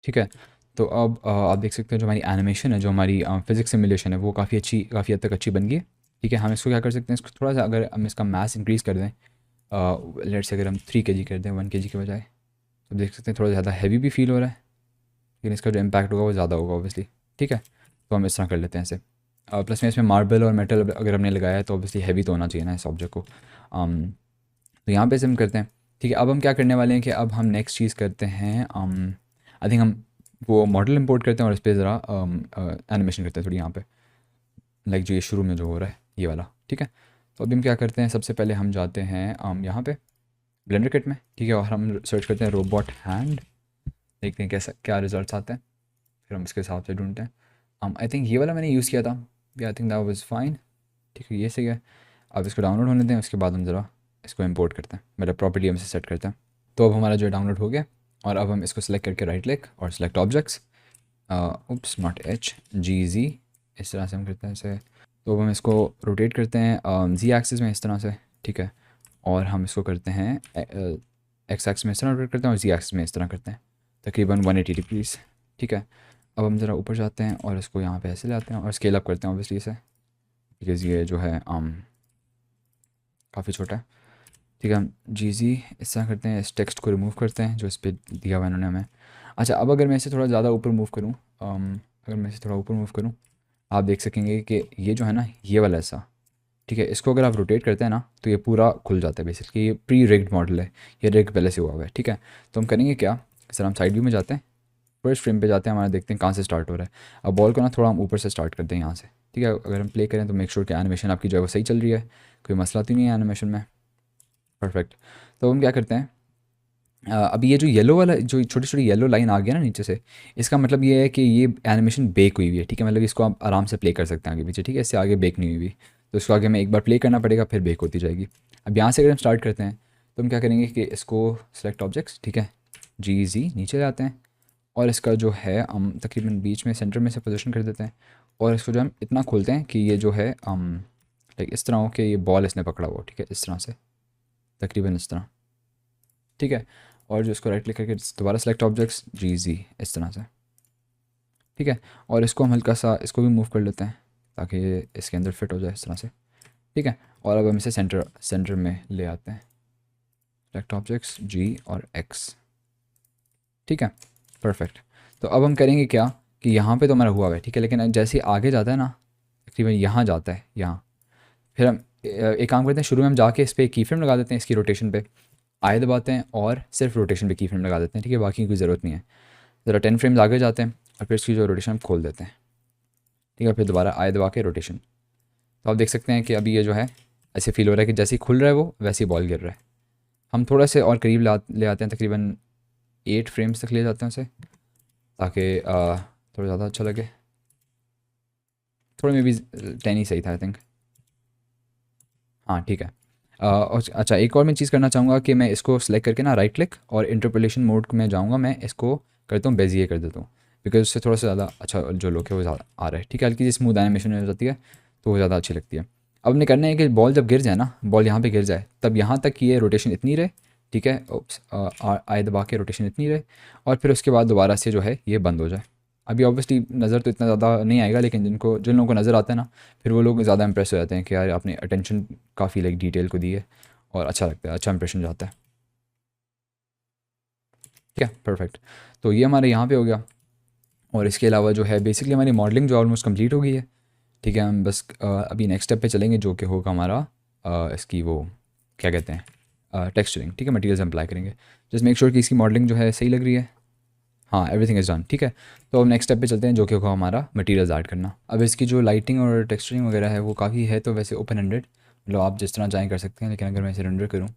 ठीक है, तो अब आप देख सकते हैं जो हमारी एनिमेशन है, जो हमारी फिज़िक्स सिमुलेशन है, वो काफ़ी हद तक अच्छी बन गई है। ठीक है, हम इसको क्या कर सकते हैं, इसको थोड़ा सा अगर हम इसका मास इंक्रीज़ कर दें, लेट्स से अगर हम 3 kg कर दें 1 kg के बजाय, तो देख सकते हैं थोड़ा ज़्यादा हैवी भी फील हो रहा है, लेकिन इसका जो इम्पैक्ट होगा वो ज़्यादा होगा ऑब्वियसली। ठीक है, तो हम इस तरह कर लेते हैं इसे। प्लस में इसमें मार्बल और मेटल अगर हमने लगाया है तो ऑब्वियसली हैवी तो होना चाहिए ना इस ऑब्जेक्ट को। तो यहाँ पे से हम करते हैं। ठीक है, अब हम क्या करने वाले हैं कि अब हम नेक्स्ट चीज़ करते हैं, आई थिंक हम वो मॉडल इंपोर्ट करते हैं और इस पर ज़रा एनिमेशन करते हैं थोड़ी यहाँ पे, लाइक जो ये शुरू में जो हो रहा है ये वाला। ठीक है, तो अभी हम क्या करते हैं, सबसे पहले हम जाते हैं यहाँ पे ब्लेंडर किट में। ठीक है, और हम सर्च करते हैं रोबोट हैंड, देखते हैं कैसा क्या रिजल्ट्स आते हैं, फिर हम इसके हिसाब से ढूंढते हैं। आई थिंक ये वाला मैंने यूज़ किया था, I think that was fine. ठीक है, ये सही है। अब इसको डाउनलोड होने दें, उसके बाद हम ज़रा इसको इंपोर्ट करते हैं, मतलब प्रॉपर्टी हम से सेट करते हैं। तो अब हमारा जो डाउनलोड हो गया, और अब हम इसको सेलेक्ट करके राइट क्लिक और select objects, oops not H, G G, इस तरह से हम करते हैं इसे। तो अब हम इसको रोटेट करते हैं जी एक्सिस में इस तरह से। ठीक है, और हम इसको करते हैं एक्स एक्सिस में इस तरह रोटेट करते हैं और जी एक्सिस में इस तरह करते हैं, तकरीबन 180 डिग्रीज। ठीक है, अब हम ज़रा ऊपर जाते हैं और इसको यहाँ पे ऐसे लाते हैं और स्केल अप करते हैं ऑब्वियसली इसे, बिकॉज़ ये जो है काफ़ी छोटा है। ठीक है, हम जी जी इस तरह करते हैं, इस टेक्स्ट को रिमूव करते हैं जो इस पर दिया हुआ इन्होंने हमें। अच्छा, अब अगर मैं इसे थोड़ा ज़्यादा ऊपर मूव करूँ, अगर मैं इसे थोड़ा ऊपर मूव करूँ, आप देख सकेंगे कि ये जो है ना, ये वाला ऐसा, ठीक है, इसको अगर आप रोटेट करते हैं ना तो ये पूरा खुल जाता है। बेसिकली ये प्री रिग्ड मॉडल है, ये रिग पहले से हुआ हुआ है। ठीक है, तो हम करेंगे क्या, सर हम साइड व्यू में जाते हैं, फर्स्ट फ्रेम पे जाते हैं, हमारा देखते हैं कहाँ से स्टार्ट हो रहा है। अब बॉल को ना थोड़ा हम ऊपर से स्टार्ट करते हैं यहाँ से। ठीक है, अगर हम प्ले करें तो मेक श्योर कि एनिमेशन आपकी जो है वो सही चल रही है, कोई मसला तो नहीं है एनिमेशन में। परफेक्ट। तो हम क्या करते हैं, अभी ये जो येलो वाला, जो छोटी छोटी येलो लाइन आ गया ना नीचे से, इसका मतलब ये है कि ये एनिमेशन बेक हुई हुई है। ठीक है, मतलब इसको आप आराम से प्ले कर सकते हैं आगे पीछे। ठीक है, इससे आगे बेक नहीं हुई हुई, तो इसको आगे हमें एक बार प्ले करना पड़ेगा, फिर बेक होती जाएगी। अब यहाँ से अगर हम स्टार्ट करते हैं तो हम क्या करेंगे कि इसको सेलेक्ट ऑब्जेक्ट्स, ठीक है, जी जी नीचे जाते हैं, और इसका जो है हम तकरीबन बीच में सेंटर में से पोजीशन कर देते हैं, और इसको जो हम इतना खोलते हैं कि ये जो है लाइक इस तरह हो कि ये बॉल इसने पकड़ा हुआ हो। ठीक है, इस तरह से, तकरीबन इस तरह। ठीक है, और जो इसको राइट क्लिक करके दोबारा सेलेक्ट ऑब्जेक्ट्स, जी जी इस तरह से। ठीक है, और इसको हम हल्का सा इसको भी मूव कर लेते हैं ताकि ये इसके अंदर फिट हो जाए इस तरह से। ठीक है, और अब हम इसे सेंटर सेंटर में ले आते हैं, सेलेक्ट ऑब्जेक्ट्स जी और एक्स। ठीक है, परफेक्ट। तो अब हम करेंगे क्या कि यहाँ पे तो हमारा हुआ है, ठीक है, लेकिन जैसे ही आगे जाता है ना, तकरीबन यहाँ जाता है यहाँ, फिर हम एक काम करते हैं, शुरू में हम जाके इस पर की फ्रेम लगा देते हैं, इसकी रोटेशन पे आए दबाते हैं और सिर्फ रोटेशन पे की फ्रेम लगा देते हैं। ठीक है, बाकी की ज़रूरत नहीं है। ज़रा 10 फ्रेम्स आगे जाते हैं और फिर इसकी जो रोटेशन हम खोल देते हैं। ठीक है, फिर दोबारा आए दबा के रोटेशन। तो आप देख सकते हैं कि अभी ये जो है ऐसे फील हो रहा है कि जैसे ही खुल रहा है वो वैसे ही बॉल गिर रहा है। हम थोड़ा से और करीब ले आते हैं, तकरीबन 8 फ्रेम्स तक ले जाते हैं उसे, ताकि थोड़ा ज़्यादा अच्छा लगे। थोड़ा में भी 10 ही सही था आई थिंक। हाँ ठीक है। अच्छा, एक और मैं चीज़ करना चाहूँगा कि मैं इसको सेलेक्ट करके ना राइट क्लिक और इंटरपोलेशन मोड में जाऊँगा, मैं इसको करता हूँ बेजिए कर देता हूँ, बिकॉज उससे थोड़ा सा ज़्यादा अच्छा जो लुक है वो ज़्यादा आ रहा है। ठीक है, हल्की सी स्मूथ एनिमेशन हो जाती है तो वो ज़्यादा अच्छी लगती है। अब हमने करना है कि बॉल जब गिर जाए ना, बॉल यहाँ पे गिर जाए, तब यहाँ तक की ये रोटेशन इतनी रहे। ठीक है, आए दबा के रोटेशन इतनी रहे, और फिर उसके बाद दोबारा से जो है ये बंद हो जाए। अभी ऑब्वियसली नज़र तो इतना ज़्यादा नहीं आएगा, लेकिन जिन लोगों को नज़र आता है ना, फिर वो लोग ज़्यादा इंप्रेस हो जाते हैं कि यार आपने अटेंशन काफ़ी लाइक डिटेल को दी है, और अच्छा लगता है, अच्छा इंप्रेशन जाता है। ठीक है, परफेक्ट। तो ये हमारे यहाँ पे हो गया, और इसके अलावा जो है बेसिकली हमारी मॉडलिंग जो ऑलमोस्ट कंप्लीट हो गई है। ठीक है, हम बस अभी नेक्स्ट स्टेप पे चलेंगे, जो कि होगा हमारा इसकी वो क्या कहते हैं, टेक्सचरिंग। ठीक है, मटेरियल्स अप्लाई करेंगे, जस्ट मेक श्योर कि इसकी मॉडलिंग जो है सही लग रही है। हाँ, एवरीथिंग इज़ डन। ठीक है, तो अब नेक्स्ट स्टेप पे चलते हैं, जो कि होगा हमारा मटेरियल्स ऐड करना। अब इसकी जो लाइटिंग और टेक्सचरिंग वगैरह है वो काफ़ी है, तो वैसे ओपन एंडेड, मतलब आप जिस तरह चाहें कर सकते हैं, लेकिन अगर मैं इसे रेंडर करूँ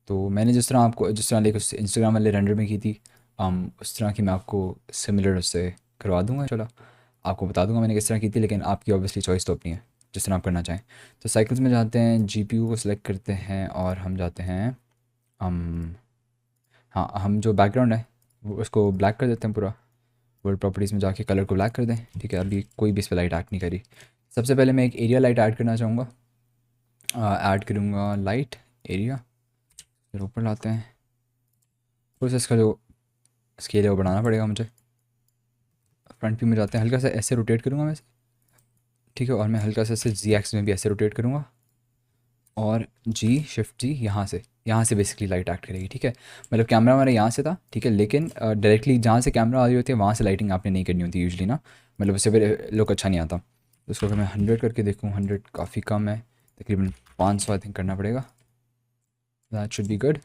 तो मैंने जिस तरह लाइक इंस्टाग्राम वाले रेंडर में की थी, उस तरह की मैं आपको सिमिलर उससे करवा दूंगा। चलो, आपको बता दूंगा मैंने किस तरह की थी, लेकिन आपकी ऑब्वियसली चॉइस तो अपनी है, जिस तरह आप करना चाहें। तो साइकिल्स में जाते हैं, GPU को सिलेक्ट करते हैं और हम जाते हैं हाँ, हम जो बैकग्राउंड है वो उसको ब्लैक कर देते हैं पूरा। वर्ल्ड प्रॉपर्टीज़ में जाके कलर को ब्लैक कर दें, ठीक है। अभी कोई भी इस पर लाइट ऐड नहीं करी। सबसे पहले मैं एक एरिया लाइट ऐड करना चाहूँगा। ऐड करूँगा लाइट एरिया, फिर ऊपर लाते हैं। थोड़ा सा इसका जो स्केल है वो बढ़ाना पड़ेगा मुझे। फ्रंट व्यू में जाते हैं, हल्का सा ऐसे रोटेट करूँगा मैं, ठीक है। और मैं हल्का सा ऐसे जी एक्स में भी ऐसे रोटेट करूँगा और Shift G यहाँ से बेसिकली लाइट एक्ट करेगी, ठीक है। मतलब कैमरा हमारा यहाँ से था, ठीक है, लेकिन डायरेक्टली जहाँ से कैमरा आ रही होती है वहाँ से लाइटिंग आपने नहीं करनी होती यूजली ना, मतलब उससे फिर लुक अच्छा नहीं आता। तो उसको अगर मैं 100 करके देखूँ, 100 काफ़ी कम है, तकरीबन 500 आई थिंक करना पड़ेगा। That should be good.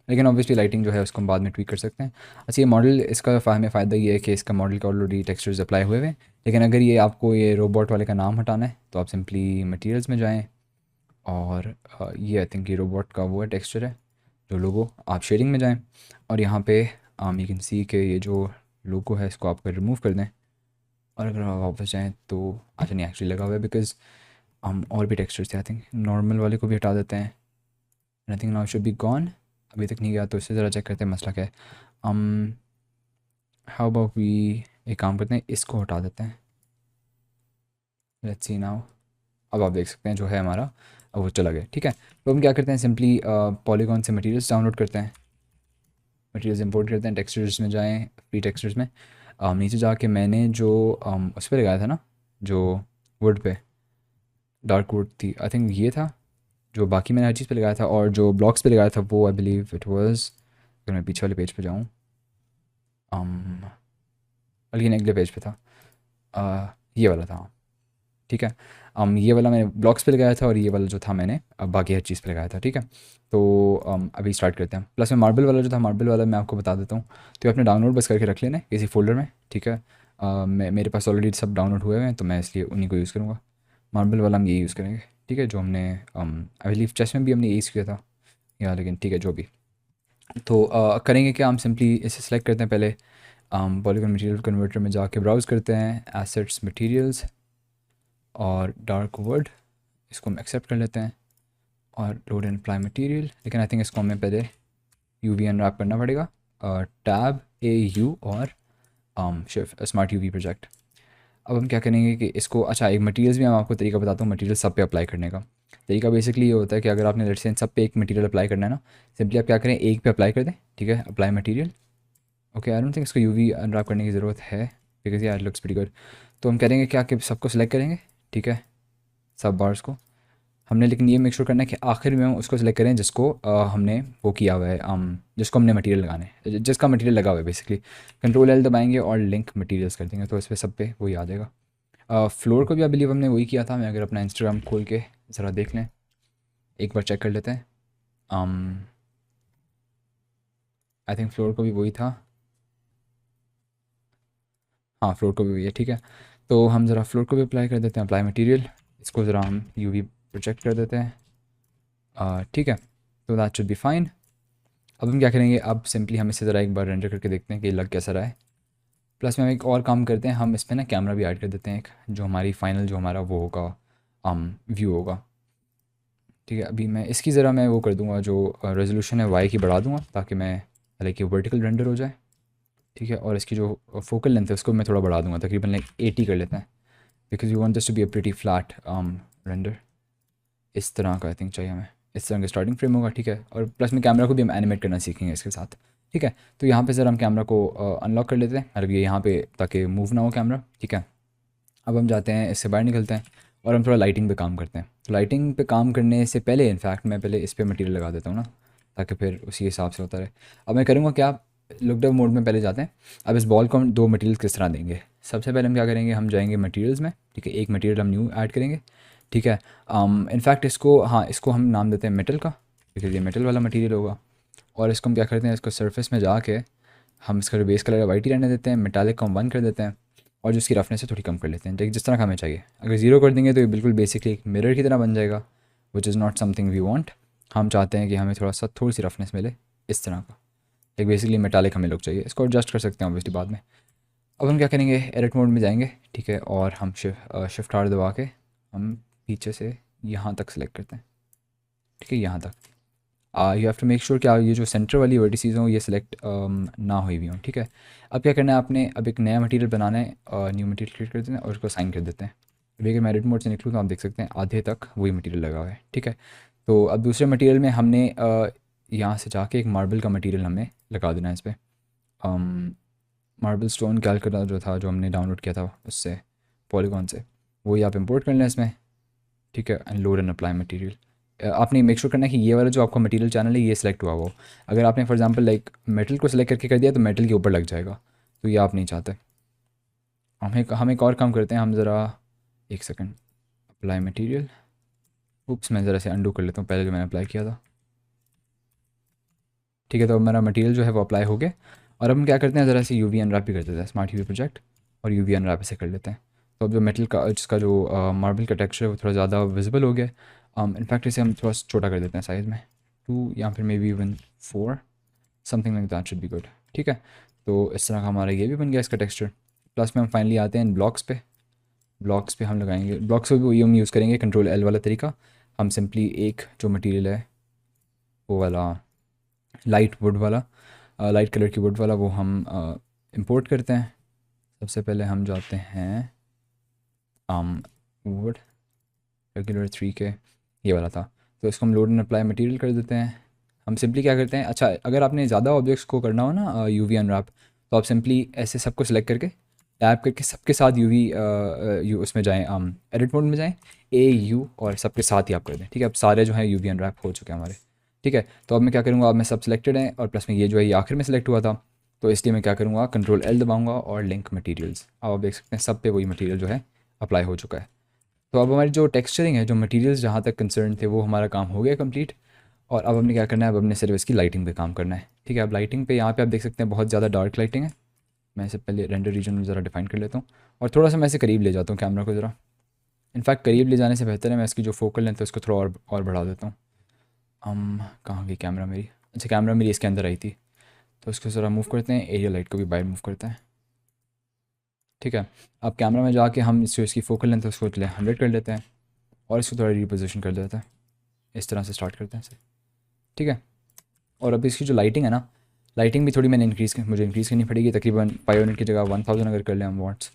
लेकिन ऑब्वियसली लाइटिंग जो है उसको हम बाद में ट्वीक कर सकते हैं। अच्छा, ये मॉडल, इसका हमें फ़ायदा ये है कि इसका मॉडल का ऑलरेडी टेक्सचर्स अप्लाई हुए हुए हैं। लेकिन अगर ये आपको ये रोबोट वाले का नाम हटाना है तो आप सिंपली मटेरियल्स में जाएं और ये आई थिंक ये रोबोट का वो है टेक्सचर है जो लोगो, आप शेडिंग में जाएं और यहाँ पे यू कैन सी के ये जो लोगो है इसको आप रिमूव कर दें। और अगर आप वापस जाएँ तो अच्छा नहीं, एक्चुअली लगा हुआ है बिकॉज हम और भी टेक्सचर्स थे, आई थिंक नॉर्मल वाले को भी हटा देते हैं। I think now should be gone. अभी तक नहीं गया तो इससे ज़रा चेक करते हैं मसला क्या है। हाउ अबाउट वी एक काम करते हैं, इसको हटा देते हैं। Let's see now. अब आप देख सकते हैं जो है हमारा अब वो चला गया, ठीक है। तो हम क्या करते हैं, सिंपली पॉलीगॉन से मटेरियल्स डाउनलोड करते हैं, मटेरियल्स इंपोर्ट करते हैं, टेक्सचर्स में जाएं, फ्री टेक्सचर्स में नीचे जाके मैंने जो उस पर लगाया था ना, जो वुड पे डार्क वुड थी, आई थिंक ये था जो बाकी मैंने हर चीज़ पे लगाया था। और जो ब्लॉक्स पे लगाया था वो आई बिलीव इट वाज, अगर मैं पीछे वाले पेज पे जाऊँ, बल्कि अगले पेज पे था, ये वाला था, ठीक है। ये वाला मैंने ब्लॉक्स पे लगाया था और ये वाला जो था मैंने बाकी हर चीज़ पे लगाया था, ठीक है। तो अभी स्टार्ट करते हैं। प्लस में मार्बल वाला जो था, मार्बल वाला मैं आपको बता देता हूँ। तो आपने डाउनलोड बस करके रख लेना है किसी फोल्डर में, ठीक है। मेरे पास ऑलरेडी सब डाउनलोड हुए हुए हैं तो मैं इसलिए उन्हीं को यूज़ करूँगा। मार्बल वाला हम ये यूज़ करेंगे, ठीक है, जो हमने आई बिलीव चेस में भी हमने ये यूज़ किया था या, लेकिन ठीक है जो भी। तो करेंगे क्या, हम सिंपली इसे सेलेक्ट करते हैं पहले, पॉलीगॉन मटेरियल कन्वर्टर में जाके ब्राउज़ करते हैं एसेट्स मटेरियल्स और डार्क वुड, इसको हम एक्सेप्ट कर लेते हैं और लोड एंड अप्लाई मटेरियल। लेकिन आई थिंक इसको हमें पहले UV अनरैप करना पड़ेगा, टैब AU और शिफ्ट स्मार्ट UV प्रोजेक्ट। अब हम क्या करेंगे कि इसको, अच्छा एक मटेरियल्स भी मैं आपको तरीका बताता हूँ मटेरियल सब पे अप्लाई करने का। तरीका बेसिकली ये होता है कि अगर आपने लेट्स से सब पे एक मटेरियल अप्लाई करना है ना, सिंपली आप क्या करें, एक पे अप्लाई कर दें, ठीक है, apply material. Okay, I don't think इसको UV अनरैप करने की ज़रूरत है बिकॉज यार लुक्स प्रीटी गुड। तो हम करेंगे क्या कि सबको सिलेक्ट करेंगे, ठीक है, सब बार्स को हमने, लेकिन ये मेक श्योर करना है कि आखिर में हम उसको सिलेक्ट करें जिसको हमने वो किया हुआ है, जिसको हमने मटेरियल लगाने हैं, जिसका मटेरियल लगा हुआ है बेसिकली। कंट्रोल L दबाएंगे और लिंक मटेरियल्स कर देंगे तो इस पर सब पे वही आ जाएगा। फ्लोर को भी आई बिलीव हमने वही किया था। मैं अगर अपना इंस्टाग्राम खोल के ज़रा देख लें, एक बार चेक कर लेते हैं। आई थिंक फ्लोर को भी वही था, हाँ फ्लोर को भी वही है, ठीक है। तो हम ज़रा फ्लोर को भी अप्लाई कर देते हैं, अप्लाई मटीरियल, इसको ज़रा हम UV प्रोजेक्ट कर देते हैं, ठीक है। तो दैट शुड बी फाइन। अब हम क्या करेंगे, अब सिंपली हम इसे ज़रा एक बार रेंडर करके देखते हैं कि लग कैसा रहा है। प्लस में हम एक और काम करते हैं, हम इसमें ना कैमरा भी ऐड कर देते हैं एक, जो हमारी फाइनल जो हमारा वो होगा व्यू होगा, ठीक है। अभी मैं इसकी ज़रा मैं वो कर दूँगा, जो रेजोल्यूशन है Y की बढ़ा दूँगा ताकि मैं हालांकि वर्टिकल रेंडर हो जाए, ठीक है। और इसकी जो फोकल लेंथ है उसको मैं थोड़ा बढ़ा दूँगा, तकरीबन लाइक 80 कर लेते हैं because you want this to be a pretty flat render. इस तरह का आई थिंक चाहिए हमें, इस तरह का स्टार्टिंग फ्रेम होगा, ठीक है। और प्लस में कैमरा को भी हम एनिमेट करना सीखेंगे इसके साथ, ठीक है। तो यहाँ पे ज़रा हम कैमरा को अनलॉक कर लेते हैं, मतलब ये यहाँ पे ताकि मूव ना हो कैमरा, ठीक है। अब हम जाते हैं, इससे बाहर निकलते हैं और हम थोड़ा लाइटिंग पे काम करते हैं। तो लाइटिंग पे काम करने से पहले इनफैक्ट मैं पहले इस पर मटेरियल लगा देता हूँ ना, ताकि फिर उसी हिसाब से होता रहे। अब मैं करूँगा क्या, लुकडाउन मोड में पहले जाते हैं। अब इस बॉल को हम दो मटेरियल किस तरह देंगे, सबसे पहले हम क्या करेंगे, हम जाएंगे मटेरियल्स में, ठीक है, एक मटेरियल हम न्यू ऐड करेंगे, ठीक है। इनफैक्ट इसको, हाँ इसको हम नाम देते हैं मेटल का, बिकॉज ये मेटल वाला मटेरियल होगा। और इसको हम क्या करते हैं, इसको सरफेस में जाके हम इसका जो बेस कलर है वाइट ही रहने देते हैं, मेटालिक को हम 1 कर देते हैं और जो इसकी रफनेस है थोड़ी कम कर लेते हैं, जिस तरह का हमें चाहिए। अगर 0 कर देंगे तो ये बिल्कुल बेसिकली एक मिरर की तरह बन जाएगा, which is not something we want. हम चाहते हैं कि हमें थोड़ी सी रफनेस मिले इस तरह का, एक बेसिकली मेटालिक हमें लुक चाहिए। इसको एडजस्ट कर सकते हैं ऑब्वियसली बाद में। अब हम क्या करेंगे, एडिट मोड में जाएंगे, ठीक है, और हम शिफ्ट R दबा के हम पीछे से यहाँ तक सेलेक्ट करते हैं, ठीक है, यहाँ तक। You have to make sure कि ये जो सेंटर वाली वर्टिसेस हों ये सिलेक्ट ना हुई हुई हों, ठीक है। अब क्या करना है आपने, अब एक नया मटेरियल बनाना है, न्यू मटेरियल क्रिएट कर देते हैं और उसको साइन कर देते हैं। अभी अगर मैं एडिट मोड से निकलूँ तो आप देख सकते हैं आधे तक वही मटेरियल लगा हुआ है, ठीक है। तो अब दूसरे मटेरियल में हमने यहाँ से जाके एक मार्बल का मटेरियल हमें लगा देना है इस पर। मार्बल स्टोन कैलकुलेटर जो था, जो हमने डाउनलोड किया था उससे, पॉलीगॉन से, वही आप इंपोर्ट कर लें इसमें, ठीक है। And load and apply material. आपने मेक श्योर करना है कि ये वाला जो आपका मटेरियल चैनल है ये सिलेक्ट हुआ हो। अगर आपने फॉर एग्जांपल लाइक मेटल को सिलेक्ट करके कर दिया तो मेटल के ऊपर लग जाएगा, तो ये आप नहीं चाहते। हम एक और काम करते हैं, हम ज़रा एक सेकंड, अप्लाई मटेरियल, उप्स मैं ज़रा से अंडू कर लेता हूँ पहले जो मैंने अप्लाई किया था, ठीक है। तो अब मेरा मटेरियल जो है वो अप्लाई हो गया। और अब हम क्या करते हैं, ज़रा से यूवी अनरैप भी कर देते हैं, स्मार्ट यूवी प्रोजेक्ट और यूवी अनरैप से कर लेते हैं। तो अब जो मेटल का जिसका जो मार्बल का टेक्सचर है वो थोड़ा ज़्यादा विजिबल हो गया। इनफैक्ट इसे हम थोड़ा छोटा कर देते हैं साइज़ में, 2 या फिर may be even 4, something like that should be good, ठीक है। तो इस तरह का हमारा ये भी बन गया इसका टेक्सचर। प्लस में हम फाइनली आते हैं ब्लॉक्स पे। ब्लॉक्स पे हम लगाएंगे, ब्लॉक्स पे भी वही हम यूज़ करेंगे, कंट्रोल एल वाला तरीका। हम सिंपली एक जो मटेरियल है वो वाला लाइट वुड वाला, लाइट कलर की वुड वाला, वो हम इंपोर्ट करते हैं। सबसे पहले हम जाते हैं वुड रेगुलर 3 के, ये वाला था। तो इसको हम लोड एंड अप्लाई मटेरियल कर देते हैं। हम सिंपली क्या करते हैं, अच्छा अगर आपने ज़्यादा ऑब्जेक्ट्स को करना हो ना यूवी अनरैप, तो आप सिंपली ऐसे सबको सिलेक्ट करके टैप करके सबके साथ यूवी यू उसमें जाएँ, एडिट मोड में जाएँ, AU, और सबके साथ ही आप कर दें, ठीक है। अब सारे जो हैं यूवी अनरैप हो चुके हैं हमारे, ठीक है। तो अब मैं क्या करूँगा, अब मैं सब सिलेक्टेड हैं और प्लस में ये जो है ये आखिर में सिलेक्ट हुआ था, तो इसलिए मैं क्या करूँगा, कंट्रोल L दबाऊँगा और लिंक मटीरियल्स। अब आप देख सकते हैं सब पे वही मटीरियल जो है अप्लाई हो चुका है। तो अब हमारी जो टेक्सचरिंग है, जो मटेरियल्स जहाँ तक कंसर्न थे, वो हमारा काम हो गया कंप्लीट। और अब हमने क्या करना है, अब हमने सिर्फ इसकी लाइटिंग पे काम करना है, ठीक है। अब लाइटिंग पे यहाँ पे आप देख सकते हैं बहुत ज़्यादा डार्क लाइटिंग है। मैं इसे पहले रेंडर रीजन में ज़रा डिफाइन कर लेता हूँ और थोड़ा सा मैं इसे करीब ले जाता हूँ कैमरा को ज़रा। इनफैक्ट करीब ले जाने से बेहतर है मैं इसकी जो फोकल लेंथ है उसको थोड़ा और बढ़ा देता हूँ। कहाँ गई कैमरा मेरी, अच्छा कैमरा मेरी इसके अंदर आई थी, तो इसको ज़रा मूव करते हैं, एरिया लाइट को भी बाहर मूव करते हैं, ठीक है। अब कैमरा में जाके हम इसकी फोकल लेंथ है उसको 100 कर लेते हैं और इसको थोड़ा रिपोजिशन कर देते हैं। इस तरह से स्टार्ट करते हैं इसे, ठीक है। और अब इसकी जो लाइटिंग है ना, लाइटिंग भी थोड़ी मुझे इंक्रीज़ करनी पड़ेगी, तकरीबन 5 यूनिट की जगह 1000 अगर कर लें हम watts,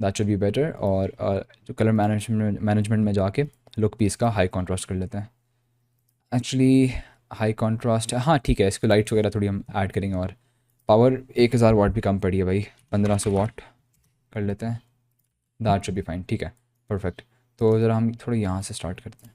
that should be better. और जो कलर मैनेजमेंट में जाके लुक भी इसका हाई कॉन्ट्रास्ट कर लेते हैं। एक्चुअली हाई कॉन्ट्रास्ट, हाँ ठीक है, इसको लाइट्स वगैरह थोड़ी हम ऐड करेंगे। और पावर 1000 वाट भी कम पड़ी है भाई, 1500 वाट कर लेते हैं, दैट शुड बी फाइन, ठीक है, परफेक्ट। तो ज़रा हम थोड़ा यहाँ से स्टार्ट करते हैं,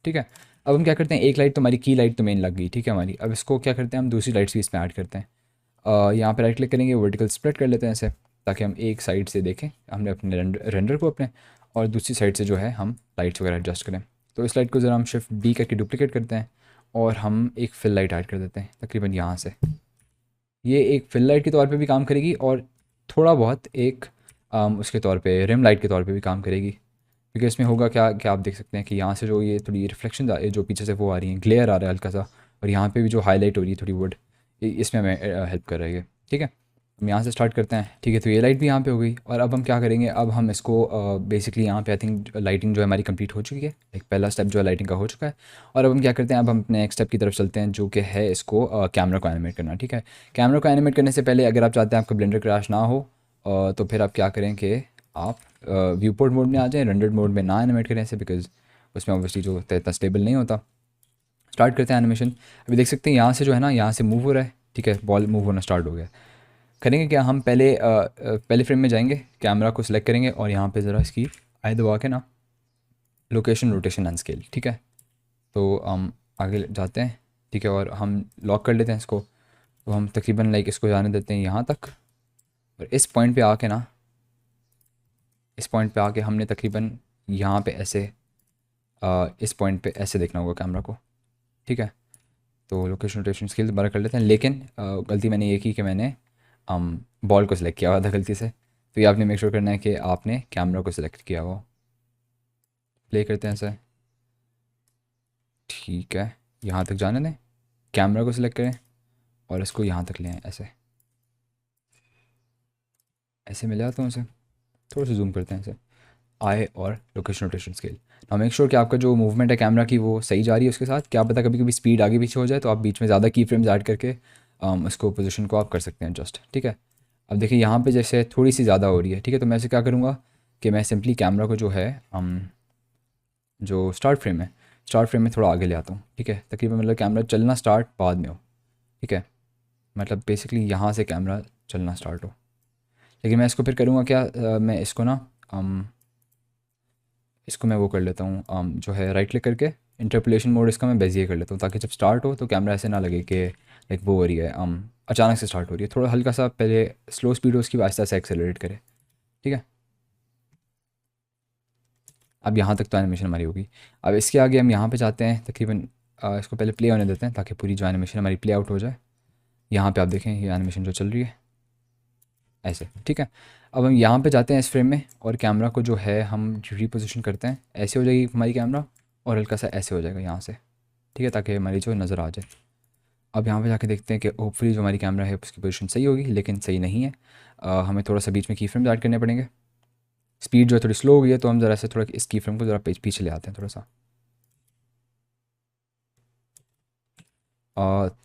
ठीक है। अब हम क्या करते हैं, एक लाइट तो हमारी की लाइट तो मेन लग गई, ठीक है हमारी। अब इसको क्या करते हैं, हम दूसरी लाइट्स भी इसमें ऐड करते हैं। यहाँ पे राइट क्लिक करेंगे, वर्टिकल स्प्लिट कर लेते हैं ऐसे, ताकि हम एक साइड से देखें हमने अपने रेंडर को अपने, और दूसरी साइड से जो है हम लाइट्स वगैरह एडजस्ट करें। तो इस लाइट को ज़रा हम शिफ्ट D करके डुप्लीकेट करते हैं और हम एक फिल लाइट ऐड कर देते हैं तकरीबन यहाँ से। ये एक फिल लाइट के तौर पे भी काम करेगी और थोड़ा बहुत एक उसके तौर पे रिम लाइट के तौर पे भी काम करेगी। क्योंकि इसमें होगा क्या, क्या आप देख सकते हैं कि यहाँ से जो ये थोड़ी रिफ्लेक्शन जो पीछे से वो आ रही है, ग्लेयर आ रहा है हल्का सा, और यहाँ पे भी जो हाईलाइट हो रही है थोड़ी वुड, इसमें हमें हेल्प कर रही है, ठीक है। हम यहाँ से स्टार्ट करते हैं, ठीक है। तो ये लाइट भी यहाँ पे हो गई। और अब हम क्या करेंगे, अब हम इसको बेसिकली यहाँ पे आई थिंक लाइटिंग जो है हमारी कंप्लीट हो चुकी है, एक पहला स्टेप जो है लाइटिंग का हो चुका है। और अब हम क्या करते हैं, अब हम अपने नेक्स्ट स्टेप की तरफ चलते हैं, जो कि है इसको कैमरा को एनिमेट करना, ठीक है। कैमरा को एनिमेट करने से पहले अगर आप चाहते हैं आपका ब्लेंडर क्रैश ना हो, तो फिर आप क्या करें कि आप व्यू पोर्ट मोड में आ जाएँ, रेंडर्ड मोड में ना एनिमेट करें ऐसे, बिकॉज उसमें ऑब्वियसली जो होता है इतना स्टेबल नहीं होता। स्टार्ट करते हैं एनिमेशन। अभी देख सकते हैं यहाँ से जो है ना, यहाँ से मूव हो रहा है, ठीक है, बॉल मूव होना स्टार्ट हो गया। करेंगे क्या, हम पहले फ्रेम में जाएंगे, कैमरा को सिलेक्ट करेंगे और यहाँ पे ज़रा इसकी आई दबा के ना लोकेशन रोटेशन एंड स्केल, ठीक है। तो हम आगे जाते हैं, ठीक है, और हम लॉक कर लेते हैं इसको। तो हम तकरीबन लाइक इसको जाने देते हैं यहाँ तक, और इस पॉइंट पे आके ना, इस पॉइंट पे आके हमने तकरीबन यहाँ पे ऐसे इस पॉइंट पे ऐसे देखना होगा कैमरा को, ठीक है। तो लोकेशन रोटेशन स्केल दोबारा कर लेते हैं, लेकिन गलती मैंने ये की कि मैंने बॉल को सिलेक्ट किया हुआ था गलती से। तो ये आपने मेक श्योर करना है कि आपने कैमरा को सिलेक्ट किया हुआ। प्ले करते हैं सर, ठीक है, यहाँ तक जाने दें, कैमरा को सिलेक्ट करें और इसको यहाँ तक ले आएं, ऐसे ऐसे मिल जाता हूँ इसे, थोड़ा सा जूम करते हैं इसे, आई और लोकेशन रोटेशन स्केल। ना मेक श्योर कि आपका जो मूवमेंट है कैमरा की वो सही जा रही है उसके साथ। क्या पता कभी कभी स्पीड आगे पीछे हो जाए तो आप बीच में ज़्यादा की फ्रेम्स ऐड करके उसको पोजीशन को आप कर सकते हैं जस्ट, ठीक है। अब देखिए यहाँ पे जैसे थोड़ी सी ज़्यादा हो रही है, ठीक है, तो मैं ऐसे क्या करूँगा कि मैं सिंपली कैमरा को जो है जो स्टार्ट फ्रेम है, स्टार्ट फ्रेम में थोड़ा आगे ले आता हूँ, ठीक है, तकरीबन मतलब कैमरा चलना स्टार्ट बाद में हो, ठीक है, मतलब बेसिकली यहाँ से कैमरा चलना स्टार्ट हो। लेकिन मैं इसको फिर करूँगा क्या, मैं इसको ना इसको मैं वो कर लेता हूँ, जो है राइट क्लिक करके इंटरपोलेशन मोड इसका मैं बेजियर कर लेता हूँ, ताकि जब स्टार्ट हो तो कैमरा ऐसे ना लगे कि लाइक वो हो रही है अचानक से स्टार्ट हो रही है। थोड़ा हल्का सा पहले स्लो स्पीड हो, उसकी आहिस्ता से एक्सेलरेट करे, ठीक है। अब यहाँ तक तो एनिमेशन हमारी होगी। अब इसके आगे हम यहाँ पे जाते हैं तकरीबन, इसको पहले प्ले होने देते हैं ताकि पूरी जो एनिमेशन हमारी प्ले आउट हो जाए। यहाँ पे आप देखें ये एनिमेशन जो चल रही है ऐसे, ठीक है। अब हम यहाँ पे जाते हैं इस फ्रेम में और कैमरा को जो है हम रीपोजिशन करते हैं, ऐसे हो जाएगी हमारी कैमरा और हल्का सा ऐसे हो जाएगा यहाँ से, ठीक है, ताकि हमारी जो नज़र आ जाए। अब यहाँ पे जाके देखते हैं कि होपफुली जो हमारी कैमरा है उसकी पोजीशन सही होगी, लेकिन सही नहीं है। हमें थोड़ा सा बीच में की फ्रेम ऐड करने पड़ेंगे। स्पीड जो है थोड़ी स्लो हो गई है, तो हम ज़रा से थोड़ा इस की फ्रेम को ज़रा पीछे ले आते हैं थोड़ा सा।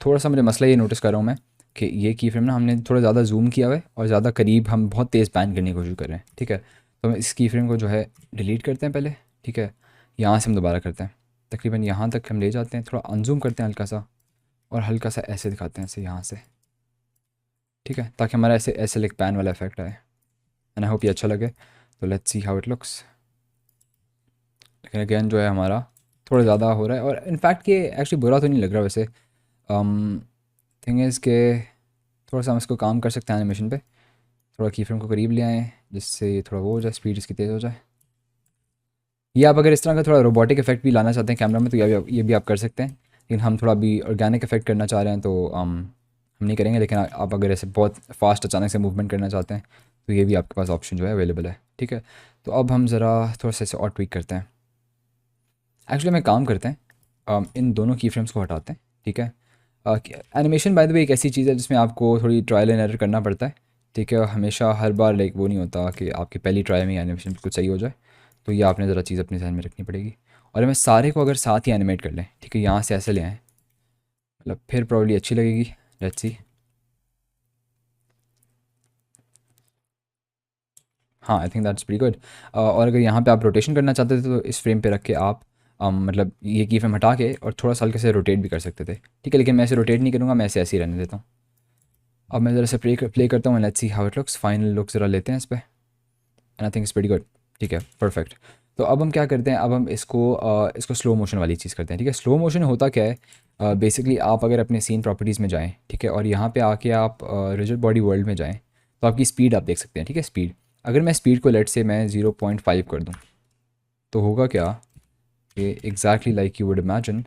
थोड़ा सा मुझे मसला ये नोटिस कर रहा हूँ मैं कि ये की फ्रेम ना हमने थोड़ा ज़्यादा जूम किया हुआ है और ज़्यादा करीब हम बहुत तेज़ पैन करने की कोशिश कर रहे हैं, ठीक है। तो हम इस की फ्रेम को जो है डिलीट करते हैं पहले, ठीक है। यहाँ से हम दोबारा करते हैं, तकरीबन यहाँ तक हम ले जाते हैं, थोड़ा अनजूम करते हैं हल्का सा और हल्का सा ऐसे दिखाते हैं ऐसे यहाँ से, ठीक है, ताकि हमारा ऐसे ऐसे लाइक पैन वाला इफेक्ट आए। एंड आई होप ये अच्छा लगे। तो let's see how it looks. लेकिन अगेन जो है हमारा थोड़ा ज़्यादा हो रहा है, और इनफैक्ट ये एक्चुअली बुरा तो नहीं लग रहा वैसे। थिंग इज़ के थोड़ा सा हम इसको काम कर सकते हैं एनिमेशन पे, थोड़ा की फ्रेम को करीब ले आएँ जिससे ये थोड़ा वो हो जाए, स्पीड इसकी तेज़ हो जाए। ये आप अगर इस तरह का थोड़ा रोबोटिक इफेक्ट भी लाना चाहते हैं कैमरा में तो ये भी आप कर सकते हैं, लेकिन हम थोड़ा भी ऑर्गेनिक इफेक्ट करना चाह रहे हैं तो हम नहीं करेंगे। लेकिन आप अगर ऐसे बहुत फास्ट अचानक से मूवमेंट करना चाहते हैं तो ये भी आपके पास ऑप्शन जो है अवेलेबल है, ठीक है। तो अब हम ज़रा थोड़ा सा इसे और ट्वीक करते हैं। एक्चुअली हमें काम करते हैं, इन दोनों की फ्रेम्स को हटाते हैं, ठीक है। एनिमेशन बाय द वे एक ऐसी चीज़ है जिसमें आपको थोड़ी ट्रायल एंड एरर करना पड़ता है, ठीक है। और हमेशा हर बार लाइक वो नहीं होता कि आपकी पहली ट्राई में एनिमेशन बिल्कुल सही हो जाए, तो ये आपने ज़रा चीज़ अपने ध्यान में रखनी पड़ेगी। और हमें सारे को अगर साथ ही एनिमेट कर लें, ठीक है, यहाँ से ऐसे ले आएँ, मतलब फिर प्रॉब्ली अच्छी लगेगी। Let's see. हाँ, I think that's pretty good. और अगर यहाँ पे आप रोटेशन करना चाहते थे तो इस फ्रेम पे रख के आप मतलब ये की फ्रेम हटा के और थोड़ा सा हल्के से रोटेट भी कर सकते थे, ठीक है। लेकिन मैं ऐसे रोटेट नहीं करूँगा, मैं ऐसे ही रहने देता हूँ। अब मैं ज़रा से प्ले करता हूँ, let's see how it looks. Final look ज़रा लेते हैं इस पर, and I think it's pretty good, ठीक है, परफेक्ट। तो अब हम क्या करते हैं, अब हम इसको स्लो मोशन वाली चीज़ करते हैं, ठीक है। स्लो मोशन होता क्या है, बेसिकली आप अगर अपने सीन प्रॉपर्टीज़ में जाएँ, ठीक है, और यहाँ पे आके आप रिजिड बॉडी वर्ल्ड में जाएँ तो आपकी स्पीड आप देख सकते हैं, ठीक है। स्पीड, अगर मैं स्पीड को लेट से मैं 0.5 कर दूँ तो होगा क्या कि exactly like you would imagine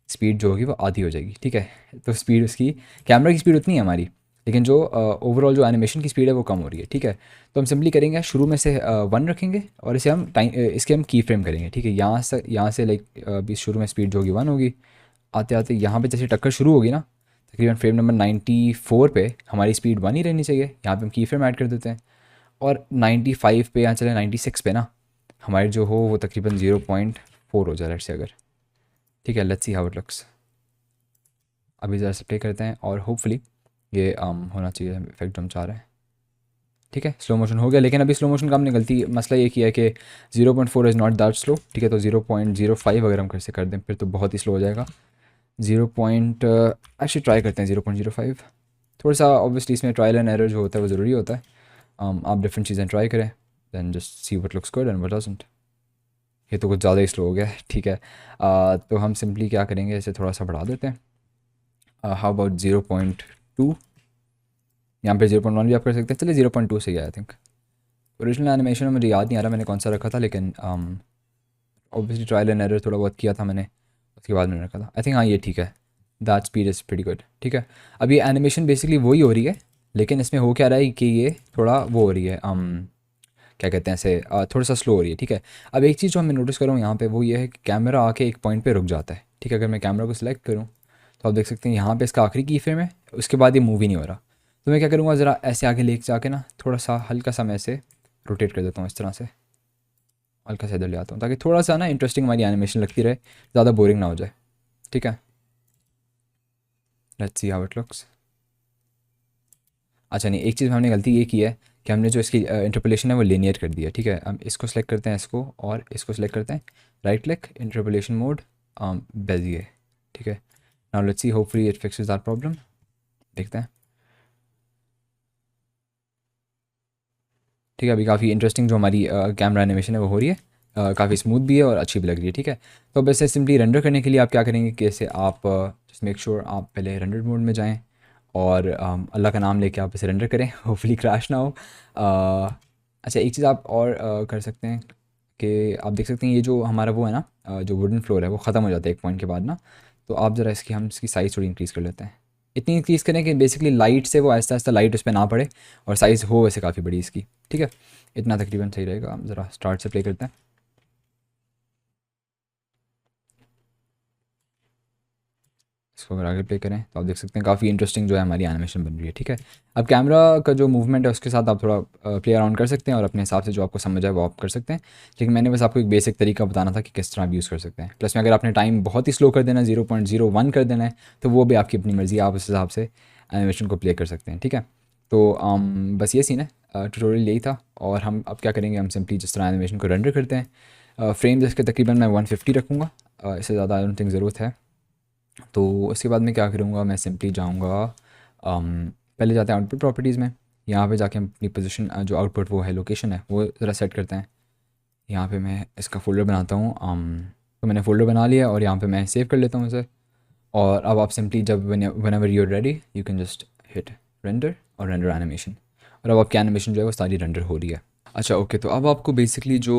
speed जो होगी वो आधी हो जाएगी, ठीक है। तो स्पीड उसकी, कैमरा की स्पीड उतनी है हमारी, लेकिन जो ओवरऑल जो एनिमेशन की स्पीड है वो कम हो रही है, ठीक है। तो हम सिंपली करेंगे शुरू में से 1 रखेंगे और इसे हम टाइम इसके हम की फ्रेम करेंगे, ठीक है। यहाँ से लाइक अभी शुरू में स्पीड जो होगी 1 होगी, आते आते यहाँ पे जैसे टक्कर शुरू होगी ना, तकरीबन फ्रेम नंबर 94 पे हमारी स्पीड 1 ही रहनी चाहिए। यहाँ पे हम की फ्रेम ऐड कर देते हैं और 95 पे या चले 96 पे ना हमारी जो हो वो तकरीबन 0.4 हो जाए लेट्स से अगर, ठीक है। Let's see how it looks. अभी ज़रा से प्ले करते हैं और होपफुली ये होना चाहिए इफेक्ट जो हम चाह रहे हैं, ठीक है। स्लो मोशन हो गया, लेकिन अभी स्लो मोशन का हमने गलती मसला ये किया है कि 0.4 इज़ नॉट दैट स्लो, ठीक है। तो 0.05 अगर हम कैसे कर दें फिर तो बहुत ही स्लो हो जाएगा। ट्राई करते हैं 0.05। थोड़ा सा ऑब्वियसली इसमें ट्रायल एंड एरर जो होता है वो ज़रूरी होता है। आप डिफरेंट चीज़ें ट्राई करें, than just see what looks good and what doesn't. ये तो कुछ ज़्यादा ही स्लो हो गया है, ठीक है। तो हम सिंपली क्या करेंगे, इसे थोड़ा सा बढ़ा देते हैं। हाउ अबाउट 0.2, यहाँ पे 0.1 भी आप कर सकते हैं, चलिए 0.2 से ही आई थिंक। ओरिजिनल एनिमेशन में मुझे याद नहीं आ रहा मैंने कौन सा रखा था, लेकिन ऑब्वियसली ट्रायल एंड एरर थोड़ा बहुत किया था मैंने, उसके बाद मैंने रखा था। आई थिंक हाँ ये ठीक है, that speed is pretty good, ठीक है। अब ये एनिमेशन बेसिकली वही हो रही है, लेकिन इसमें हो क्या रहा है कि ये थोड़ा वो हो रही है, क्या कहते हैं ऐसे, थोड़ा सा स्लो हो रही है, ठीक है। अब एक चीज़ जो मैं नोटिस कर रहा हूँ यहाँ पे वो ये है कि कैमरा आके एक पॉइंट पे रुक जाता है, ठीक है। अगर मैं कैमरा को सिलेक्ट करूँ तो आप देख सकते हैं यहाँ पे इसका आखिरी की फ्रेम है, उसके बाद ये मूव ही नहीं हो रहा। तो मैं क्या करूँगा, ज़रा ऐसे आगे लेके जाके ना थोड़ा सा हल्का सा मैं ऐसे रोटेट कर देता हूँ इस तरह से, हल्का सा इधर ले आता हूँ ताकि थोड़ा सा ना इंटरेस्टिंग हमारी एनिमेशन लगती रहे, ज़्यादा बोरिंग ना हो जाए। ठीक है, let's see how it looks. अच्छा नहीं, एक चीज़ हमने गलती ये की है कि हमने जो इसकी इंटरपोलेशन है वो लीनियर कर दिया। ठीक है, हम इसको सेलेक्ट करते हैं, इसको और इसको सेलेक्ट करते हैं, right click interpolation mode, Bezier. ठीक है, now let's see hopefully it fixes that problem. देखते हैं। ठीक है, अभी काफ़ी इंटरेस्टिंग जो हमारी कैमरा एनिमेशन है वो हो रही है, काफ़ी स्मूथ भी है और अच्छी भी लग रही है। ठीक है, तो अब इसे सिंपली रेंडर करने के लिए आप क्या करेंगे कि इसे आप जस्ट मेक श्योर आप पहले रेंडर मोड में जाएं और अल्लाह का नाम लेके आप इसे रेंडर करें, होपफुली क्रैश ना हो। अच्छा, एक चीज़ आप और कर सकते हैं कि आप देख सकते हैं ये जो हमारा वो है ना, जो वुडन फ्लोर है वो ख़त्म हो जाता है एक पॉइंट के बाद ना। तो आप ज़रा हम इसकी साइज़ थोड़ी इंक्रीज़ कर लेते हैं, इतनी इंक्रीज़ करें कि बेसिकली लाइट से वो आहिस्ता आहिस्ता लाइट उस पर ना पड़े और साइज़ हो वैसे काफ़ी बड़ी इसकी। ठीक है, इतना तकरीबन सही रहेगा। हम ज़रा स्टार्ट से प्ले करते हैं। इसको अगर आगे प्ले करें तो आप देख सकते हैं काफ़ी इंटरेस्टिंग जो है हमारी एनिमेशन बन रही है। ठीक है, अब कैमरा का जो मूवमेंट है उसके साथ आप थोड़ा प्ले अराउंड कर सकते हैं और अपने हिसाब से जो आपको समझ आए वो आप कर सकते हैं। लेकिन मैंने बस आपको एक बेसिक तरीका बताना था कि किस तरह आप यूज़ कर सकते हैं। प्लस में अगर आपने टाइम बहुत ही स्लो कर देना है, 0.01 कर देना है, तो वो भी आपकी अपनी मर्ज़ी, आप उस हिसाब से एनिमेशन को प्ले कर सकते हैं। ठीक है, तो बस ये सीन है, ट्यूटोरियल यही था। और हम अब क्या करेंगे, हम सिंपली जिस तरह एनिमेशन को रेंडर करते हैं, फ्रेम्स इसके तकरीबन मैं 150 रखूँगा, इससे ज़्यादा आई डोंट थिंक ज़रूरत है। तो उसके बाद मैं क्या करूँगा, मैं सिंपली जाऊँगा, पहले जाते हैं आउटपुट प्रॉपर्टीज़ में। यहाँ पे जाके हम अपनी पोजीशन, जो आउटपुट वो है लोकेशन है वो ज़रा सेट करते हैं। यहाँ पे मैं इसका फ़ोल्डर बनाता हूँ, तो मैंने फ़ोल्डर बना लिया और यहाँ पे मैं सेव कर लेता हूँ इसे। और अब आप सिंपली जब one ever your ready you can just hit render और रेंडर एनिमेशन, और अब आपकी एनिमेशन जो है वो सारी रेंडर हो रही है। अच्छा ओके, तो अब आपको बेसिकली जो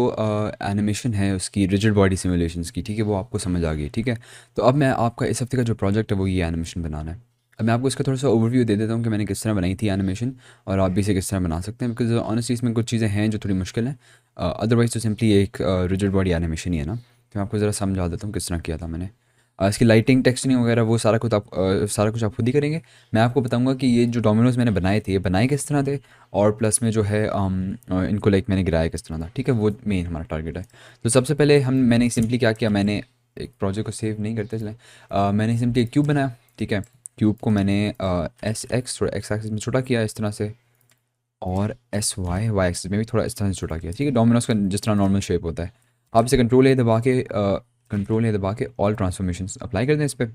एनिमेशन है उसकी रिजिड बॉडी सिमुलेशंस की, ठीक है, वो आपको समझ आ गई। ठीक है, तो अब मैं आपका इस हफ्ते का जो प्रोजेक्ट है वो ये एनिमेशन बनाना है। अब मैं आपको इसका थोड़ा सा ओवरव्यू दे देता हूँ कि मैंने किस तरह बनाई थी एनिमेशन, और आप भी इसे किस तरह बना सकते हैं, बिकॉज ऑनेस्टली इसमें कुछ चीज़ें हैं जो थोड़ी मुश्किल हैं। अदरवाइज़ तो सिंपली एक रिजिड बॉडी एनिमेशन ही है ना। तो मैं आपको ज़रा समझा देता हूँ किस तरह किया था मैंने। इसकी लाइटिंग, टेक्सचरिंग वगैरह वो सारा कुछ आप खुद ही करेंगे। मैं आपको बताऊंगा कि ये जो डोमिनोज़ मैंने बनाए थे ये बनाए किस तरह थे, और प्लस में जो है इनको लाइक मैंने गिराया किस तरह था। ठीक है, वो मेन हमारा टारगेट है। तो सबसे पहले मैंने सिंपली क्या किया, मैंने एक प्रोजेक्ट को सेव नहीं करते चलें, मैंने सिंपली एक क्यूब बनाया। ठीक है, क्यूब को मैंने एस एक्स थोड़ा एक्स एक्सिस में छोटा किया इस तरह से, और एस वाई वाई एक्सिस में भी थोड़ा इस तरह से छोटा किया। ठीक है, डोमिनोज़ का जिस तरह नॉर्मल शेप होता है, आप इसे कंट्रोल ए दबा के ऑल ट्रांसफॉर्मेशन अप्लाई कर दें इस पर।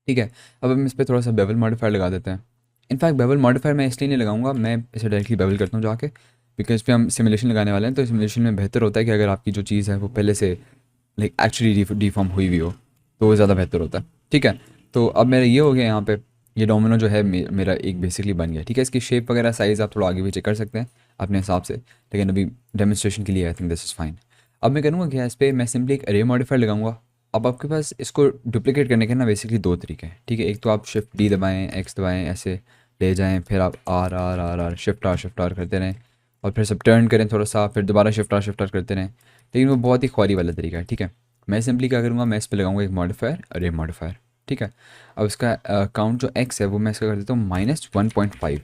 ठीक है, अब हम इस पर थोड़ा सा बेवल मॉडिफायर लगा देते हैं। इनफैक्ट बेवल मॉडिफायर मैं इसलिए नहीं लगाऊंगा, मैं इसे डायरेक्टली बेवल करता हूँ जाके, बिकॉज इस पर हम सिमुलेशन लगाने वाले हैं। तो सिमुलेशन में बेहतर होता है कि अगर आपकी जो चीज़ है वो पहले से लाइक एक्चुअली डिफॉर्म हुई हुई हो, तो वो ज़्यादा बेहतर होता है। ठीक है, तो अब मेरा ये हो गया यहाँ पे, ये डोमिनो जो है मेरा एक बेसिकली बन गया। ठीक है, इसकी शेप वगैरह साइज़ आप थोड़ा आगे पीछे कर सकते हैं अपने हिसाब से, लेकिन अभी डेमोन्स्ट्रेशन के लिए I think this is fine. अब मैं करूँगा क्या, इस पर मैं सिंपली एक अरे मॉडिफायर लगाऊंगा। अब आपके पास इसको डुप्लीकेट करने के ना बेसिकली दो तरीके हैं। ठीक है, एक तो आप शिफ्ट डी दबाएं, एक्स दबाएं, ऐसे ले जाएं, फिर आप R R R R shift R करते रहें, और फिर सब टर्न करें थोड़ा सा, फिर दोबारा शिफ्ट आर करते रहें। लेकिन वो बहुत ही ख्वारी वाला तरीका है। ठीक है, मैं सिंपली क्या करूँगा, मैं इस पर लगाऊंगा एक मॉडिफायर, अरे मॉडिफायर। ठीक है, अब इसका काउंट जो एक्स है वो मैं इसका कर देता हूँ -1.5।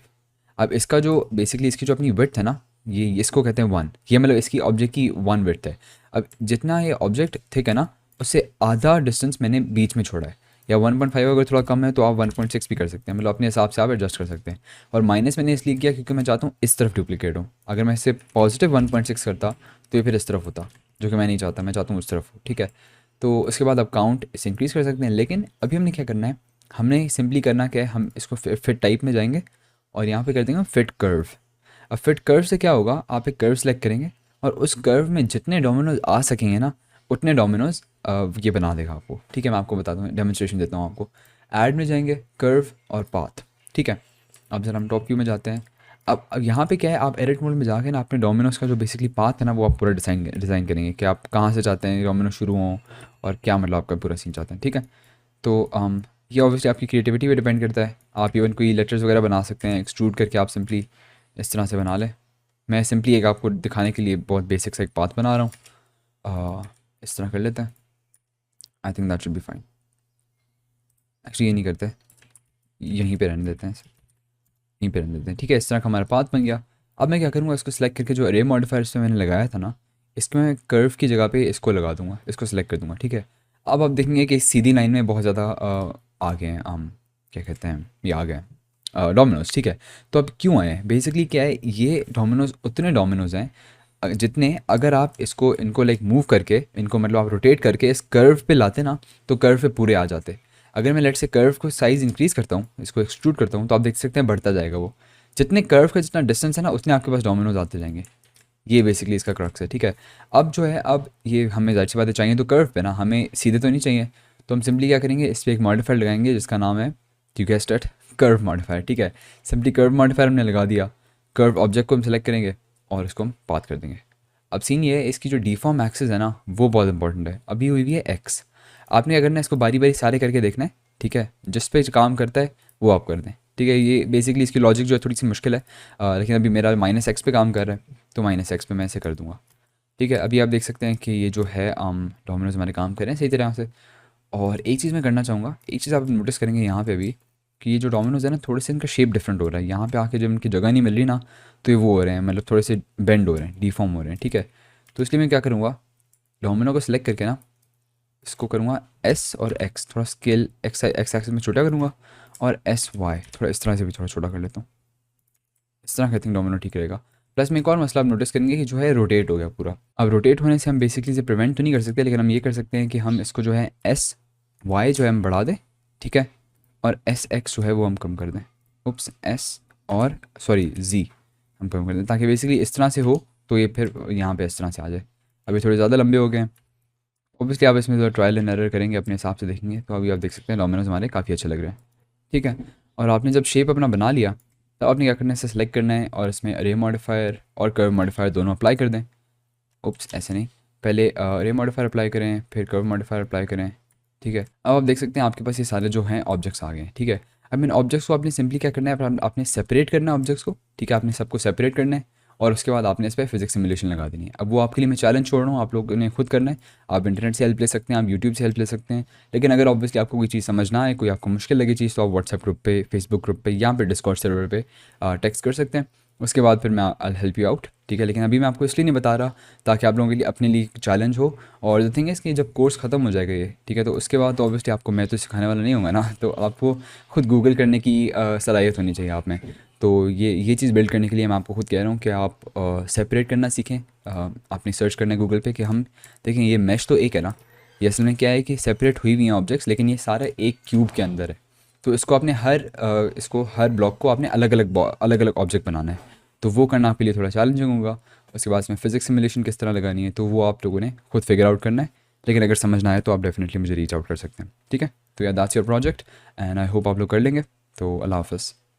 अब इसका जो बेसिकली इसकी जो अपनी विड्थ है ना, ये इसको कहते हैं 1, ये मतलब इसकी ऑब्जेक्ट की 1 विड्थ है। अब जितना ये ऑब्जेक्ट थिक है ना, उससे आधा डिस्टेंस मैंने बीच में छोड़ा है, या 1.5 अगर थोड़ा कम है तो आप 1.6 भी कर सकते हैं, मतलब अपने हिसाब से आप एडजस्ट कर सकते हैं। और माइनस मैंने इसलिए किया क्योंकि मैं चाहता हूँ इस तरफ डुप्लीकेट हो। अगर मैं इससे पॉजिटिव 1.6 करता तो ये फिर इस तरफ होता, जो कि मैं नहीं चाहता, मैं चाहता हूँ उस तरफ हो। ठीक है, तो उसके बाद आप काउंट इसे इंक्रीज़ कर सकते हैं, लेकिन अभी हमने क्या करना है, हमने सिंपली करना क्या है, हम इसको फिट टाइप में जाएंगे और यहाँ पे कर देंगे फिट कर्व। अब फिट कर्व से क्या होगा, आप एक कर्व सेलेक्ट करेंगे और उस कर्व में जितने डोमिनोज आ सकेंगे ना, उतने डोमिनोज ये बना देगा आपको। ठीक है, मैं आपको बताता हूँ, डेमोन्स्ट्रेशन देता हूँ आपको। ऐड में जाएंगे, कर्व और पाथ। ठीक है, अब जरा हम टॉप व्यू में जाते हैं। अब यहाँ पे क्या है, आप एडिट मोड में जाके ना अपने डोमिनोज का जो बेसिकली पाथ है ना वो आप पूरा डिज़ाइन करेंगे कि आप कहाँ से चाहते हैं डोमिनोज शुरू हों, और क्या मतलब आपका पूरा सीन चाहते हैं। ठीक है, तो ये ऑब्वियसली आपकी क्रिएटिविटी पे डिपेंड करता है। आप इवन कोई लेटर्स वगैरह बना सकते हैं, एक्सट्रूड करके आप सिंपली इस तरह से बना लें। मैं सिंपली एक आपको दिखाने के लिए बहुत बेसिक सा एक पाथ बना रहा हूँ, इस तरह कर लेते हैं। I think that should be fine. Actually ये नहीं करते, यहीं पे रहने देते हैं, यहीं पे रहने देते हैं। ठीक है, इस तरह का हमारा पाथ बन गया। अब मैं क्या करूँगा, इसको सेलेक्ट करके जो अरे मॉडिफायर से मैंने लगाया था ना, इसमें मैं कर्व की जगह पे इसको लगा दूंगा, इसको सेलेक्ट कर दूंगा, ठीक है। अब आप देखेंगे कि सीधी लाइन में बहुत ज़्यादा आ गए हैं क्या कहते हैं, ये आ गए डोमिनोज, ठीक है। तो अब क्यों आए हैं, बेसिकली क्या है, ये डोमिनोज उतने डोमिनोज हैं जितने, अगर आप इसको इनको लाइक मूव करके, इनको मतलब आप रोटेट करके इस कर्व पे लाते ना, तो कर्व पे पूरे आ जाते। अगर मैं लेट से कर्व को साइज़ इंक्रीज़ करता हूँ, इसको एक्सट्रूड करता हूँ, तो आप देख सकते हैं बढ़ता जाएगा वो। जितने कर्व का जितना डिस्टेंस है ना, उतने आपके पास डोमिनोज आते जाएंगे। ये बेसिकली इसका क्रक्स है, ठीक है। अब जो है, अब ये हमें ज़ाहिर सी बातें चाहिए तो कर्व पे ना, हमें सीधे तो नहीं चाहिए। तो हम सिंपली क्या करेंगे, इस पर एक मॉडिफायर लगाएंगे जिसका नाम है, you guessed it, curve modifier, ठीक है। सिंपली कर्व मॉडिफायर हमने लगा दिया। कर्व ऑब्जेक्ट को हम सेलेक्ट करेंगे और इसको हम पाथ कर देंगे। अब सीन ये है, इसकी जो डिफॉर्म एक्सिस है ना, वो बहुत इंपॉर्टेंट है। अभी हुई है एक्स, आपने अगर ना इसको बारी बारी सारे करके देखना है, ठीक है। जिस पे काम करता है वो आप कर दें, ठीक है। ये बेसिकली इसकी लॉजिक जो है थोड़ी सी मुश्किल है, लेकिन अभी मेरा माइनस एक्स पे काम कर रहा है, तो माइनस एक्स पे मैं ऐसे कर दूंगा, ठीक है। अभी आप देख सकते हैं कि ये जो है डोमिनोज हमारे काम कर रहे हैं सही तरह से। और एक चीज़ मैं करना चाहूँगा, एक चीज़ आप नोटिस करेंगे यहाँ पे भी, कि ये जो डोमिनोज है ना, थोड़े से इनका शेप डिफरेंट हो रहा है। यहाँ पे आके जब इनकी जगह नहीं मिल रही ना, तो ये वो हो रहे हैं, मतलब थोड़े से बेंड हो रहे हैं, डिफॉर्म हो रहे हैं, ठीक है। तो इसलिए मैं क्या करूँगा, डोमिनो को सिलेक्ट करके ना, इसको करूँगा एस और एक्स, थोड़ा स्केल एक्स एक्सिस में छोटा करूँगा, और एस वाई थोड़ा इस तरह से भी थोड़ा छोटा कर लेता हूँ। इस तरह आई थिंक डोमिनो ठीक रहेगा। प्लस में एक और मसला आप नोटिस करेंगे कि जो है रोटेट हो गया पूरा। अब रोटेट होने से हम बेसिकली इसे प्रिवेंट तो नहीं कर सकते, लेकिन हम ये कर सकते हैं कि हम इसको जो है एस वाई जो है हम बढ़ा दें, ठीक है। और एस एक्स जो है वो हम कम कर दें, उप्स, एस और सॉरी जी हम कम कर दें, ताकि बेसिकली इस तरह से हो, तो ये फिर यहाँ पे इस तरह से आ जाए। अभी थोड़े ज़्यादा लंबे हो गए हैं। ऑब्वियसली आप इसमें जो ट्रायल एंड एरर करेंगे, अपने हिसाब से देखेंगे, तो अभी आप देख सकते हैं डोमिनोज हमारे काफ़ी अच्छे लग रहे हैं, ठीक है। और आपने जब शेप अपना बना लिया, तो आपने क्या करना है, इसे सेलेक्ट करना है और इसमें रे मॉडिफायर और कर्व मॉडिफायर दोनों अप्लाई कर दें। उप्स, ऐसे नहीं, पहले रे मॉडिफायर अप्लाई करें, फिर कर्व मॉडिफायर अप्लाई करें, ठीक है। अब आप देख सकते हैं आपके पास ये सारे जो हैं ऑब्जेक्ट्स आ गए हैं, ठीक है। अब इन ऑब्जेक्ट्स को आपने सिंपली क्या करना है, आपने सेपरेट करना है ऑब्जेक्ट्स को, ठीक है। आपने सबको सेपरेट करना है और उसके बाद आपने इस पर फिजिक्स सिमुलेशन लगा देनी है। अब वो आपके लिए मैं चैलेंज छोड़ रहा हूँ, आप लोगों ने खुद करना है। आप इंटरनेट से हेल्प ले सकते हैं, आप यूट्यूब से हेल्प ले सकते हैं, लेकिन अगर ऑब्वियसली आपको कोई चीज़ समझ ना आए, कोई आपको मुश्किल लगे चीज़, तो आप व्हाट्सएप ग्रुप पे, फेसबुक ग्रुप पे या फिर डिस्कॉर्ड सर्वर पे टेक्स्ट कर सकते हैं। उसके बाद फिर मैं आई हेल्प यू आउट, ठीक है। लेकिन अभी मैं आपको इसलिए नहीं बता रहा ताकि आप लोगों के लिए अपने लिए चैलेंज हो। और द थिंग इज़ कि जब कोर्स ख़त्म हो जाएगा ये, ठीक है, तो उसके बाद तो ऑब्वियसली आपको मैं तो सिखाने वाला नहीं होगा ना, तो आपको खुद गूगल करने की सलाहियत होनी चाहिए आप में। तो ये चीज़ बिल्ड करने के लिए मैं आपको खुद कह रहा हूँ कि आप सेपरेट करना सीखें। आपने सर्च करना है गूगल पे कि हम देखें ये मैश तो एक है ना, ये असल में क्या है कि सेपरेट हुई हुई हैं ऑब्जेक्ट्स, लेकिन ये सारा एक क्यूब के अंदर है। तो इसको आपने इसको हर ब्लॉक को आपने अलग अलग ऑब्जेक्ट बनाना है। तो वो करना आपके लिए थोड़ा चैलेंजिंग होगा। उसके बाद में फिजिक्स सिमुलेशन किस तरह लगानी है, तो वो आप लोगों ने खुद फिगर आउट करना है। लेकिन अगर समझ ना आए तो आप डेफिनेटली मुझे रीच आउट कर सकते हैं, ठीक है। तो या that's your project and I hope आप लोग कर लेंगे। तो अल्लाह हाफ़िज़।